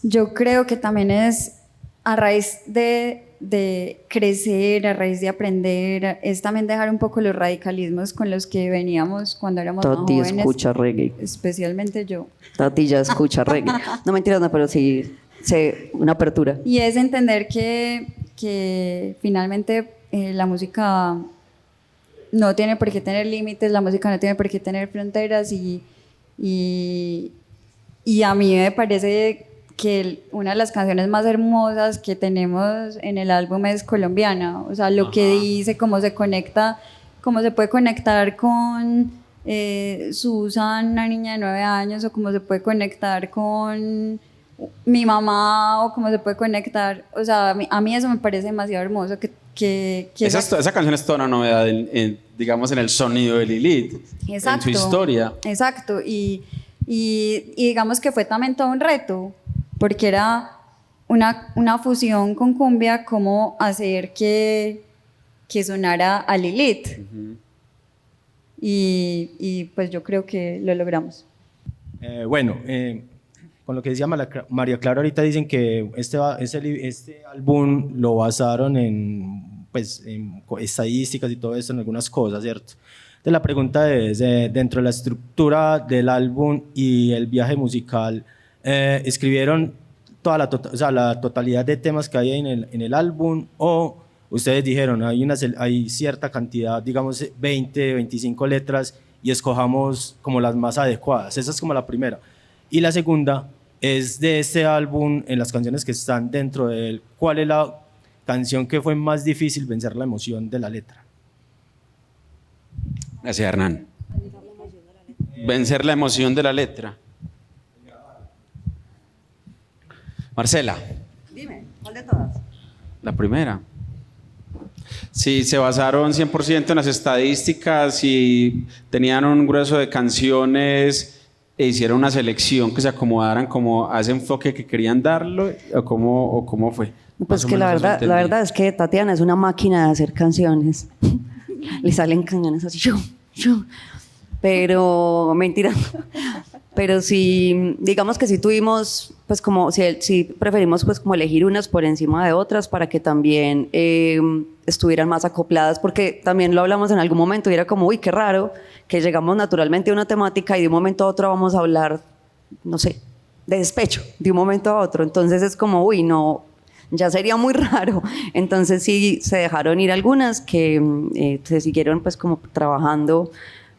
Yo creo que también es a raíz de crecer, a raíz de aprender, es también dejar un poco los radicalismos con los que veníamos cuando éramos más Tati jóvenes. escucha reggae. Especialmente yo. Tati ya escucha reggae. No, mentiras, no, pero sí, una apertura. Y es entender que finalmente la música no tiene por qué tener límites, la música no tiene por qué tener fronteras, y a mí me parece que una de las canciones más hermosas que tenemos en el álbum es Colombiana. O sea, lo que dice, cómo se conecta, cómo se puede conectar con Susan, una niña de 9 años, o cómo se puede conectar con mi mamá, o cómo se puede conectar. O sea, a mí eso me parece demasiado hermoso. Esa canción es toda una novedad, digamos, en el sonido de Lilith, exacto, en su historia. Exacto, y digamos que fue también todo un reto, porque era una fusión con cumbia, cómo hacer que sonara a Lilith. Y pues yo creo que lo logramos. Con lo que decía María Clara ahorita, dicen que este álbum lo basaron en estadísticas y todo eso, en algunas cosas, ¿cierto? Entonces la pregunta es, dentro de la estructura del álbum y el viaje musical, ¿escribieron toda la totalidad de temas que hay en el álbum, o ustedes dijeron, hay cierta cantidad, digamos 20, 25 letras, y escojamos como las más adecuadas? Esa es como la primera. Y la segunda es de este álbum, en las canciones que están dentro de él, ¿cuál es la canción que fue más difícil vencer la emoción de la letra? Gracias, Hernán. Vencer la emoción de la letra. Marcela. Dime, ¿cuál de todas? La primera. Sí, se basaron 100% en las estadísticas y tenían un grueso de canciones e hicieron una selección que se acomodaran como a ese enfoque que querían darlo, o cómo fue. Pues que la verdad es que Tatiana es una máquina de hacer canciones. Le salen canciones así, pero mentira. Pero sí, digamos que sí tuvimos, pues como, sí preferimos pues como elegir unas por encima de otras para que también estuvieran más acopladas, porque también lo hablamos en algún momento y era como, uy, qué raro que llegamos naturalmente a una temática y de un momento a otro vamos a hablar, no sé, de despecho, de un momento a otro. Entonces es como, uy, no, ya sería muy raro. Entonces sí se dejaron ir algunas que se siguieron pues como trabajando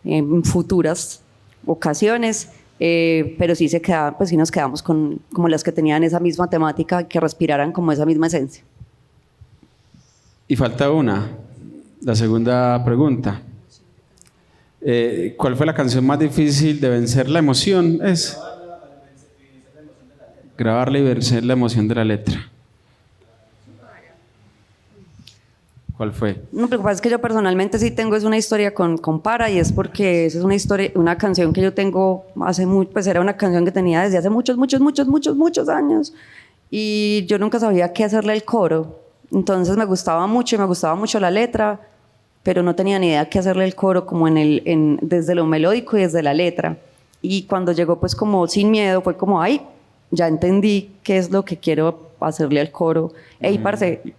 en futuras ocasiones. Pero sí pues sí nos quedamos con como las que tenían esa misma temática, que respiraran como esa misma esencia. Y falta una, la segunda pregunta. ¿Cuál fue la canción más difícil de vencer la emoción? Es grabarla y vencer la emoción de la letra. ¿Cuál fue? No, lo que pasa es que yo personalmente sí tengo una historia con Para, y es porque esa es una canción que yo tengo hace mucho, pues era una canción que tenía desde hace muchos años, y yo nunca sabía qué hacerle al coro. Entonces me gustaba mucho la letra, pero no tenía ni idea qué hacerle al coro como desde lo melódico y desde la letra. Y cuando llegó pues como Sin Miedo fue como, ay, ya entendí qué es lo que quiero hacerle al coro. Ey, parce,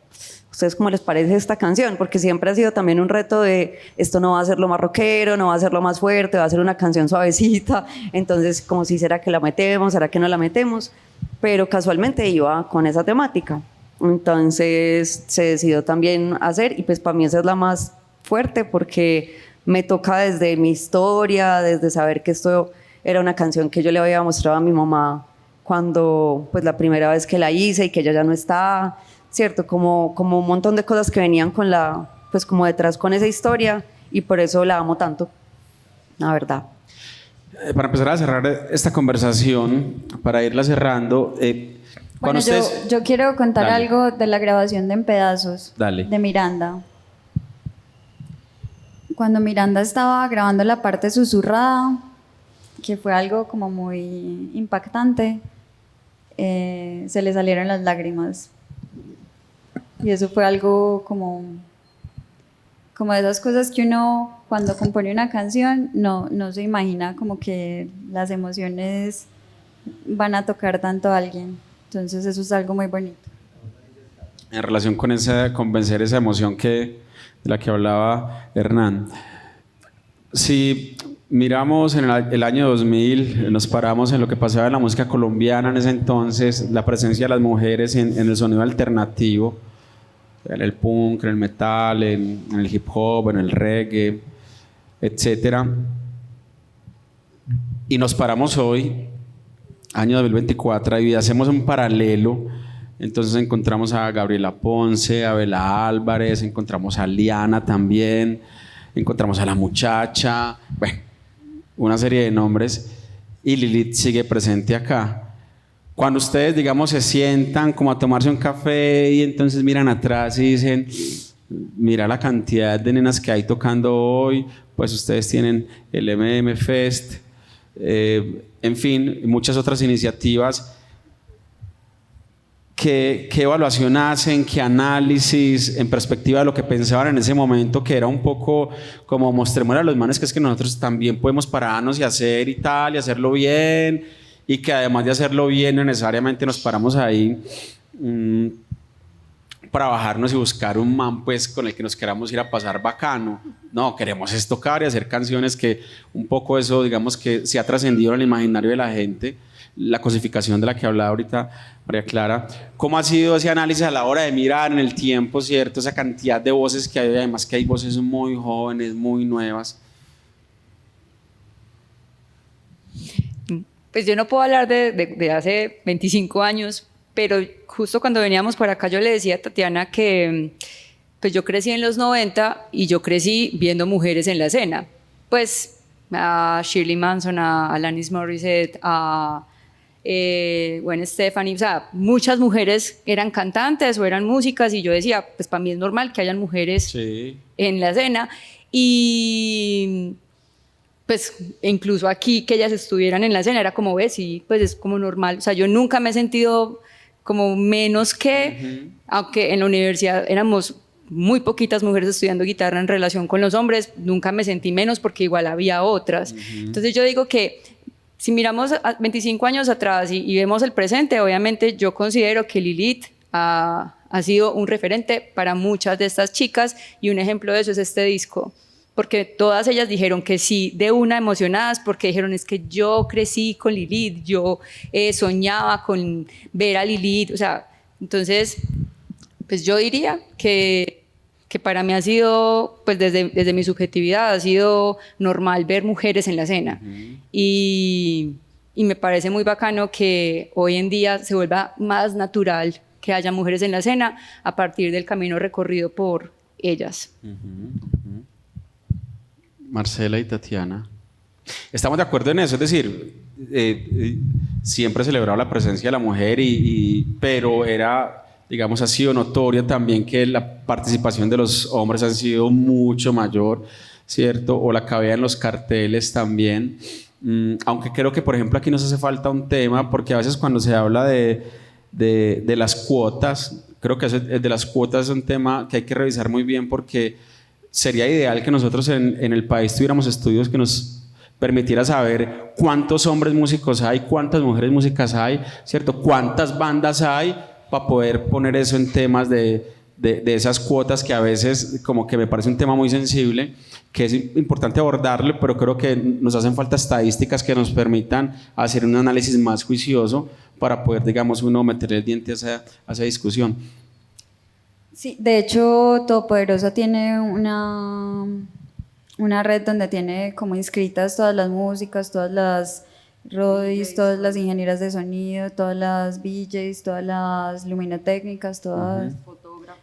¿ustedes cómo les parece esta canción? Porque siempre ha sido también un reto de esto no va a ser lo más rockero, no va a ser lo más fuerte, va a ser una canción suavecita. Entonces, como si será que la metemos, será que no la metemos, pero casualmente iba con esa temática. Entonces se decidió también hacer, y pues para mí esa es la más fuerte porque me toca desde mi historia, desde saber que esto era una canción que yo le había mostrado a mi mamá cuando pues la primera vez que la hice y que ella ya no está, ¿cierto? Como un montón de cosas que venían con pues como detrás con esa historia, y por eso la amo tanto, la verdad. Para empezar a cerrar esta conversación, para irla cerrando, bueno, yo quiero contar algo de la grabación de En Pedazos, de Miranda. Cuando Miranda estaba grabando la parte susurrada, que fue algo como muy impactante, se le salieron las lágrimas. Y eso fue algo como de esas cosas que uno cuando compone una canción no se imagina como que las emociones van a tocar tanto a alguien. Entonces eso es algo muy bonito. En relación con vencer esa emoción de la que hablaba Hernán, si miramos en el año 2000, nos paramos en lo que pasaba en la música colombiana en ese entonces, la presencia de las mujeres en el sonido alternativo, en el punk, en el metal, en el hip hop, en el reggae, etc. Y nos paramos hoy, año 2024, y hacemos un paralelo. Entonces encontramos a Gabriela Ponce, a Bela Álvarez, encontramos a Liana también, encontramos a La Muchacha, bueno, una serie de nombres, y Lilith sigue presente acá. Cuando ustedes, digamos, se sientan como a tomarse un café y entonces miran atrás y dicen, mira la cantidad de nenas que hay tocando hoy, pues ustedes tienen el MM Fest, en fin, muchas otras iniciativas. ¿Qué evaluación hacen? ¿Qué análisis en perspectiva de lo que pensaban en ese momento, que era un poco como mostrémosle a los manes que es que nosotros también podemos pararnos y hacer y tal, y hacerlo bien, y que además de hacerlo bien no necesariamente nos paramos ahí para bajarnos y buscar un man pues con el que nos queramos ir a pasar bacano? No, queremos es tocar y hacer canciones que un poco eso, digamos, que se ha trascendido en el imaginario de la gente, la cosificación de la que hablaba ahorita María Clara. ¿Cómo ha sido ese análisis a la hora de mirar en el tiempo, cierto, esa cantidad de voces que hay, además que hay voces muy jóvenes, muy nuevas? Pues yo no puedo hablar de hace 25 años, pero justo cuando veníamos por acá yo le decía a Tatiana que pues yo crecí en los 90 y yo crecí viendo mujeres en la escena. pues a Shirley Manson, a Alanis Morissette, a Gwen Stefani, o sea, muchas mujeres eran cantantes o eran músicas y yo decía, pues para mí es normal que hayan mujeres Sí. en la escena y pues incluso aquí que ellas estuvieran en la escena era como, ves, sí, pues es como normal, o sea, yo nunca me he sentido como menos que, aunque en la universidad éramos muy poquitas mujeres estudiando guitarra en relación con los hombres, nunca me sentí menos porque igual había otras. Entonces yo digo que si miramos a 25 años atrás y vemos el presente, obviamente yo considero que Lilith ha sido un referente para muchas de estas chicas y un ejemplo de eso es este disco, porque todas ellas dijeron que sí, de una emocionadas, porque dijeron es que yo crecí con Lilith, yo soñaba con ver a Lilith, o sea, entonces pues yo diría que para mí ha sido, pues desde mi subjetividad, ha sido normal ver mujeres en la escena. Y me parece muy bacano que hoy en día se vuelva más natural que haya mujeres en la escena a partir del camino recorrido por ellas. Marcela y Tatiana. Estamos de acuerdo en eso, es decir, siempre he celebrado la presencia de la mujer, pero era, digamos, ha sido notoria también que la participación de los hombres ha sido mucho mayor, ¿cierto? O la cabida en los carteles también. Aunque creo que, por ejemplo, aquí nos hace falta un tema, porque a veces cuando se habla de las cuotas, creo que eso de las cuotas es un tema que hay que revisar muy bien, porque sería ideal que nosotros en el país tuviéramos estudios que nos permitiera saber cuántos hombres músicos hay, cuántas mujeres músicas hay, ¿cierto? Cuántas bandas hay, para poder poner eso en temas de esas cuotas, que a veces como que me parece un tema muy sensible, que es importante abordarlo, pero creo que nos hacen falta estadísticas que nos permitan hacer un análisis más juicioso para poder, digamos, uno meter el diente a esa discusión. Sí, de hecho, Todopoderosa tiene una red donde tiene como inscritas todas las músicas, todas las roadies, todas las ingenieras de sonido, todas las VJs, todas las luminotécnicas, todas.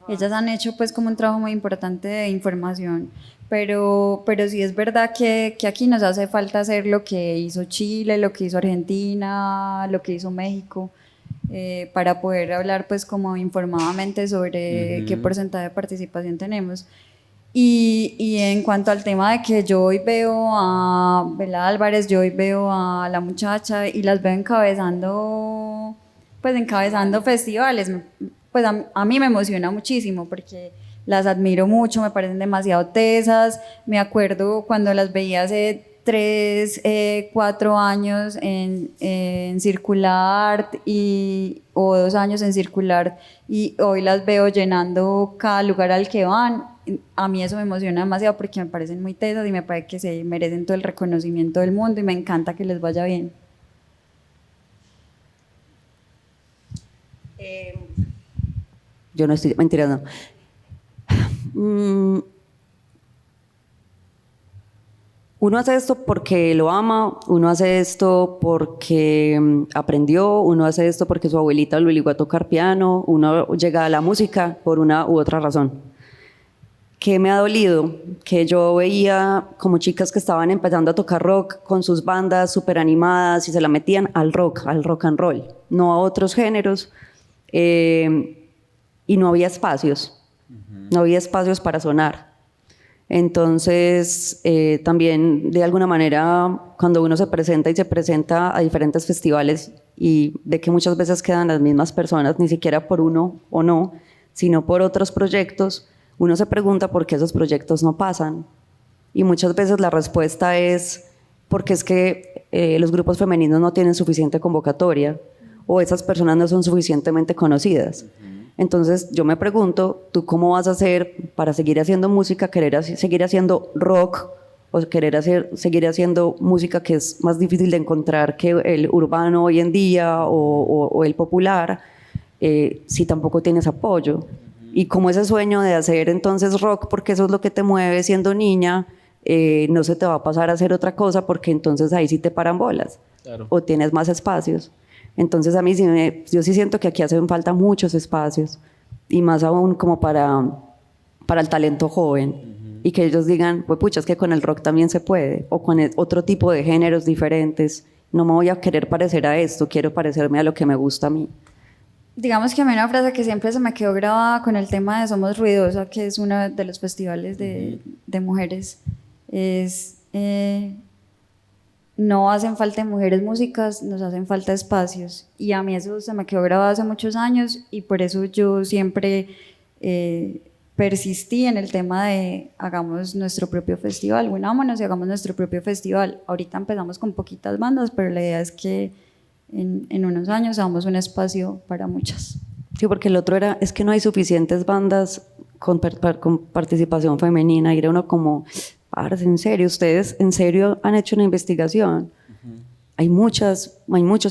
Ellas han hecho pues como un trabajo muy importante de información, pero sí es verdad que aquí nos hace falta hacer lo que hizo Chile, lo que hizo Argentina, lo que hizo México, para poder hablar pues como informadamente sobre qué porcentaje de participación tenemos. Y en cuanto al tema de que yo hoy veo a Bela Álvarez, yo hoy veo a La Muchacha y las veo encabezando festivales, pues a mí me emociona muchísimo porque las admiro mucho, me parecen demasiado tesas. Me acuerdo cuando las veía hace 3, 4 años en Circular o 2 años en Circular, y hoy las veo llenando cada lugar al que van. A mí eso me emociona demasiado porque me parecen muy tesas y me parece que se merecen todo el reconocimiento del mundo y me encanta que les vaya bien. Yo no estoy, mentira, no. Uno hace esto porque lo ama, uno hace esto porque aprendió, uno hace esto porque su abuelita lo obligó a tocar piano, uno llega a la música por una u otra razón. ¿Qué me ha dolido? Que yo veía como chicas que estaban empezando a tocar rock con sus bandas súper animadas y se la metían al rock and roll, no a otros géneros, y no había espacios, no había espacios para sonar. Entonces, también de alguna manera, cuando uno se presenta a diferentes festivales, y de que muchas veces quedan las mismas personas, ni siquiera por uno o no, sino por otros proyectos, uno se pregunta por qué esos proyectos no pasan. Y muchas veces la respuesta es porque es que los grupos femeninos no tienen suficiente convocatoria o esas personas no son suficientemente conocidas. Entonces yo me pregunto, ¿tú cómo vas a hacer para seguir haciendo música, seguir haciendo rock o seguir haciendo música que es más difícil de encontrar que el urbano hoy en día o el popular, si tampoco tienes apoyo? Y como ese sueño de hacer entonces rock, porque eso es lo que te mueve siendo niña, no se te va a pasar a hacer otra cosa porque entonces ahí sí te paran bolas. Claro. O tienes más espacios. Entonces a mí yo sí siento que aquí hacen falta muchos espacios y más aún como para el talento joven. y que ellos digan, pues pucha, es que con el rock también se puede, o con otro tipo de géneros diferentes. No me voy a querer parecer a esto, quiero parecerme a lo que me gusta a mí. Digamos que a mí una frase que siempre se me quedó grabada con el tema de Somos Ruidosa, que es uno de los festivales de mujeres, es no hacen falta mujeres músicas, nos hacen falta espacios. Y a mí eso se me quedó grabado hace muchos años y por eso yo siempre persistí en el tema de hagamos nuestro propio festival, unámonos y hagamos nuestro propio festival. Ahorita empezamos con poquitas bandas, pero la idea es que en unos años hagamos un espacio para muchas. Sí, porque el otro es que no hay suficientes bandas con participación femenina, y era uno como, parce, en serio, ustedes en serio han hecho una investigación. Hay muchos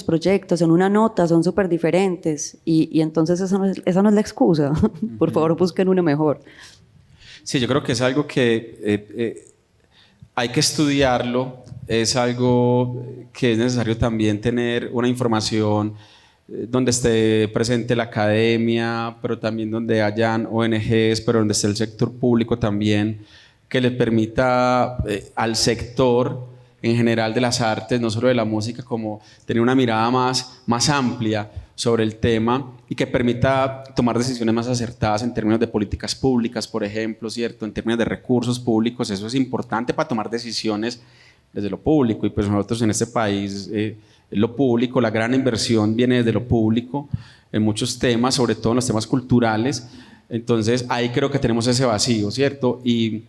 proyectos, en una nota son súper diferentes y entonces esa no es la excusa. Por favor, busquen uno mejor. Sí, yo creo que es algo que hay que estudiarlo, es algo que es necesario también tener una información donde esté presente la academia, pero también donde hayan ONGs, pero donde esté el sector público también, que le permita al sector en general de las artes, no solo de la música, como tener una mirada más amplia sobre el tema y que permita tomar decisiones más acertadas en términos de políticas públicas, por ejemplo, ¿cierto? En términos de recursos públicos, eso es importante para tomar decisiones desde lo público, y pues nosotros en este país, lo público, la gran inversión viene desde lo público en muchos temas, sobre todo en los temas culturales. Entonces ahí creo que tenemos ese vacío, ¿cierto? Y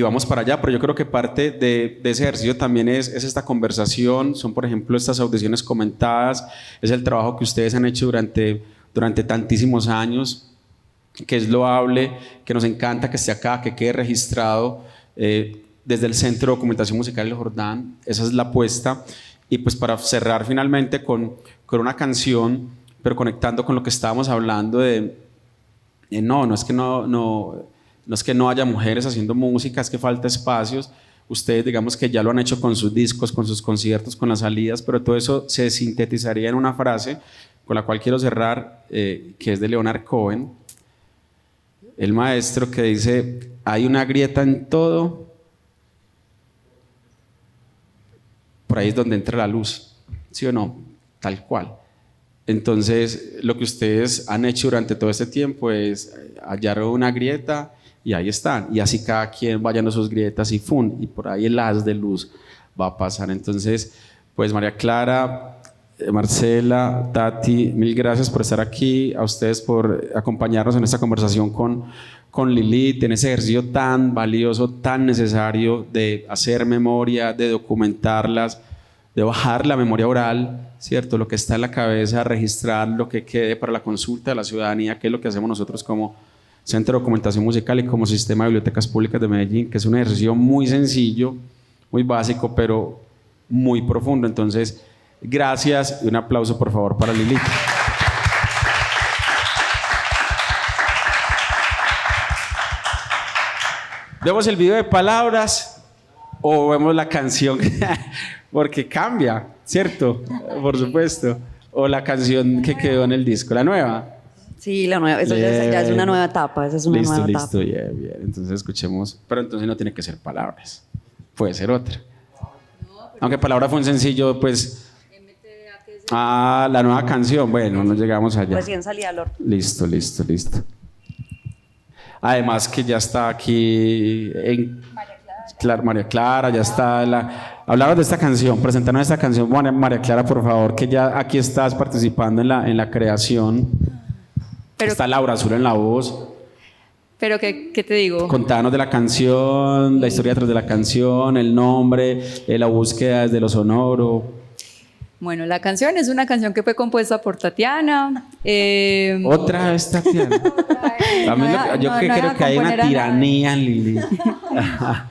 vamos para allá, pero yo creo que parte de ese ejercicio también es esta conversación, son por ejemplo estas audiciones comentadas, es el trabajo que ustedes han hecho durante tantísimos años, que es loable, que nos encanta que esté acá, que quede registrado desde el Centro de Documentación Musical El Jordán. Esa es la apuesta. Y pues para cerrar finalmente con una canción, pero conectando con lo que estábamos hablando no es que no haya mujeres haciendo música, es que falta espacios. Ustedes digamos que ya lo han hecho con sus discos, con sus conciertos, con las salidas, pero todo eso se sintetizaría en una frase con la cual quiero cerrar, que es de Leonard Cohen, el maestro, que dice: hay una grieta en todo, por ahí es donde entra la luz, ¿sí o no? Tal cual. Entonces, lo que ustedes han hecho durante todo este tiempo es hallar una grieta y ahí están. Y así cada quien vaya a sus grietas y ¡fum! Y por ahí el haz de luz va a pasar. Entonces, pues María Clara, Marcela, Tati, mil gracias por estar aquí, a ustedes por acompañarnos en esta conversación con Lilith, en ese ejercicio tan valioso, tan necesario de hacer memoria, de documentarlas, de bajar la memoria oral, ¿cierto? Lo que está en la cabeza, registrar lo que quede para la consulta de la ciudadanía, que es lo que hacemos nosotros como Centro de Documentación Musical y como Sistema de Bibliotecas Públicas de Medellín, que es un ejercicio muy sencillo, muy básico, pero muy profundo. Entonces, gracias y un aplauso por favor para Lilith. ¿Vemos el video de palabras o vemos la canción? Porque cambia, ¿cierto? Por supuesto. O la canción que quedó en el disco, la nueva. Sí, la nueva, eso ya es una nueva etapa, esa es una nueva etapa. Listo, bien. Entonces escuchemos, pero entonces no tiene que ser palabras, puede ser otra. Aunque palabra fue un sencillo, pues... la nueva canción, bueno, no llegamos allá. Recién salía al horno. Listo. Además que ya está aquí María Clara, ya está hablamos de esta canción, presentanos esta canción. María Clara, por favor, que ya aquí estás participando en la creación. Pero, está Laura Azul en la voz. Pero ¿qué te digo? Contanos de la canción, la historia detrás de la canción, el nombre, la búsqueda desde lo sonoro. Bueno, la canción es una canción que fue compuesta por Tatiana. Otra vez Tatiana. Yo creo que hay una tiranía en Lili.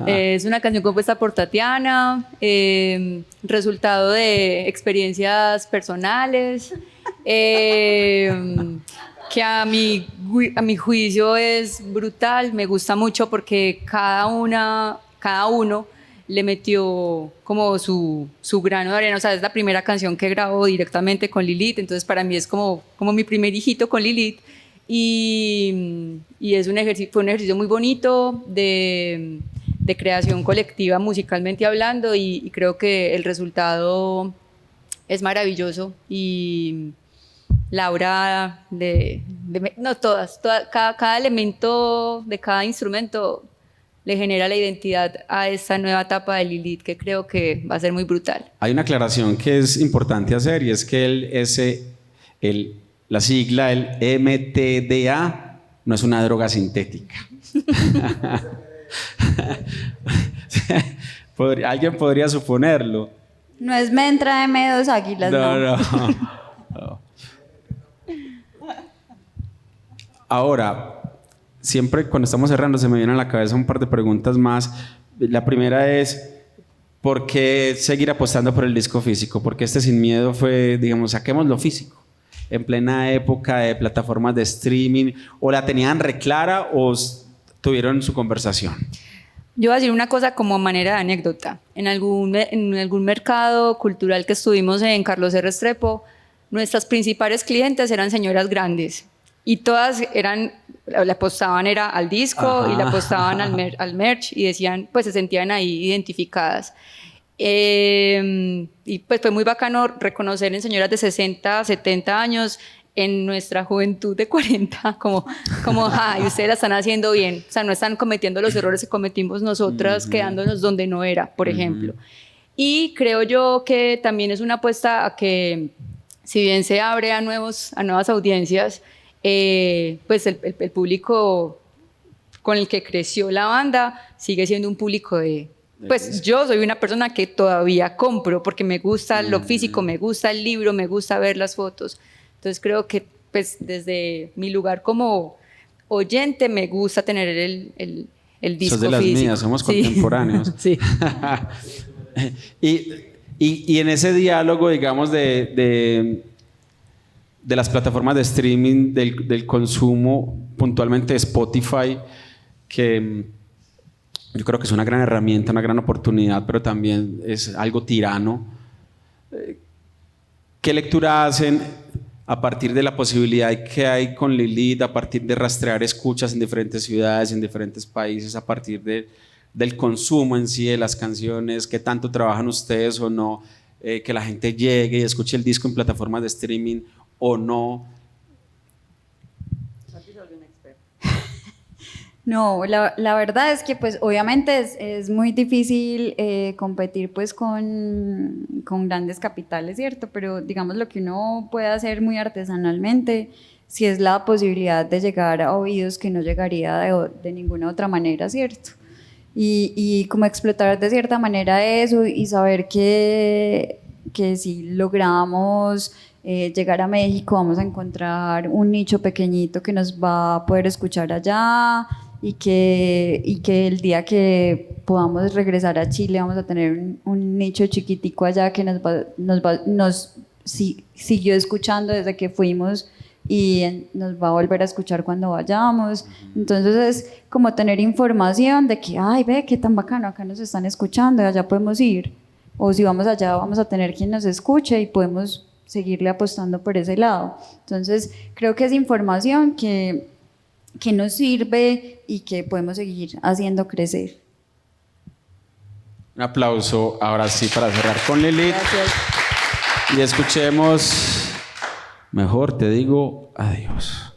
Es una canción compuesta por Tatiana, resultado de experiencias personales, que a mi juicio es brutal. Me gusta mucho porque cada uno le metió como su grano de arena. O sea, es la primera canción que grabo directamente con Lilith, entonces para mí es como mi primer hijito con Lilith. y es fue un ejercicio muy bonito de creación colectiva musicalmente hablando, y creo que el resultado es maravilloso. Y Laura, no todas, cada elemento de cada instrumento le genera la identidad a esta nueva etapa de Lilith, que creo que va a ser muy brutal. Hay una aclaración que es importante hacer, y es que la sigla, el MTDA, no es una droga sintética. Alguien podría suponerlo. No es Mentra M2 Águilas, no. No. Ahora, siempre cuando estamos cerrando se me vienen a la cabeza un par de preguntas más. La primera es, ¿por qué seguir apostando por el disco físico? Porque Sin Miedo fue, digamos, saquemos lo físico. En plena época de plataformas de streaming, ¿o la tenían reclara o tuvieron su conversación? Yo voy a decir una cosa como manera de anécdota. En algún mercado cultural que estuvimos en Carlos R. Restrepo, nuestras principales clientes eran señoras grandes, y todas le apostaban al disco. Ajá. Y le apostaban al merch, y decían, pues se sentían ahí identificadas. Y pues fue muy bacano reconocer en señoras de 60, 70 años, en nuestra juventud de 40, como y ustedes la están haciendo bien. O sea, no están cometiendo los errores que cometimos nosotras, quedándonos donde no era, por ejemplo. Y creo yo que también es una apuesta a que, si bien se abre a nuevas audiencias, pues el público con el que creció la banda sigue siendo un público pues yo soy una persona que todavía compro, porque me gusta lo físico, me gusta el libro, me gusta ver las fotos. Entonces creo que, pues, desde mi lugar como oyente, me gusta tener el disco físico. Sos de las mías, somos contemporáneos. Sí. y en ese diálogo, digamos, de las plataformas de streaming, del consumo, puntualmente de Spotify, que yo creo que es una gran herramienta, una gran oportunidad, pero también es algo tirano. ¿Qué lectura hacen a partir de la posibilidad que hay con Lilith, a partir de rastrear escuchas en diferentes ciudades, en diferentes países, a partir del consumo en sí de las canciones? ¿Qué tanto trabajan ustedes o no? Que la gente llegue y escuche el disco en plataformas de streaming o no. No, la verdad es que pues obviamente es muy difícil competir pues con grandes capitales, ¿cierto? Pero digamos lo que uno puede hacer muy artesanalmente, si es la posibilidad de llegar a oídos que no llegaría de ninguna otra manera, ¿cierto? Y como explotar de cierta manera eso y saber que si logramos llegar a México vamos a encontrar un nicho pequeñito que nos va a poder escuchar allá, y que el día que podamos regresar a Chile vamos a tener un nicho chiquitico allá que nos siguió escuchando desde que fuimos y nos va a volver a escuchar cuando vayamos. Entonces es como tener información de que, ay, ve, qué tan bacano, acá nos están escuchando, allá podemos ir, o si vamos allá vamos a tener quien nos escuche y podemos seguirle apostando por ese lado. Entonces creo que es información que nos sirve y que podemos seguir haciendo crecer. Un aplauso ahora sí para cerrar con Lilith. Gracias. Y escuchemos Mejor Te Digo Adiós.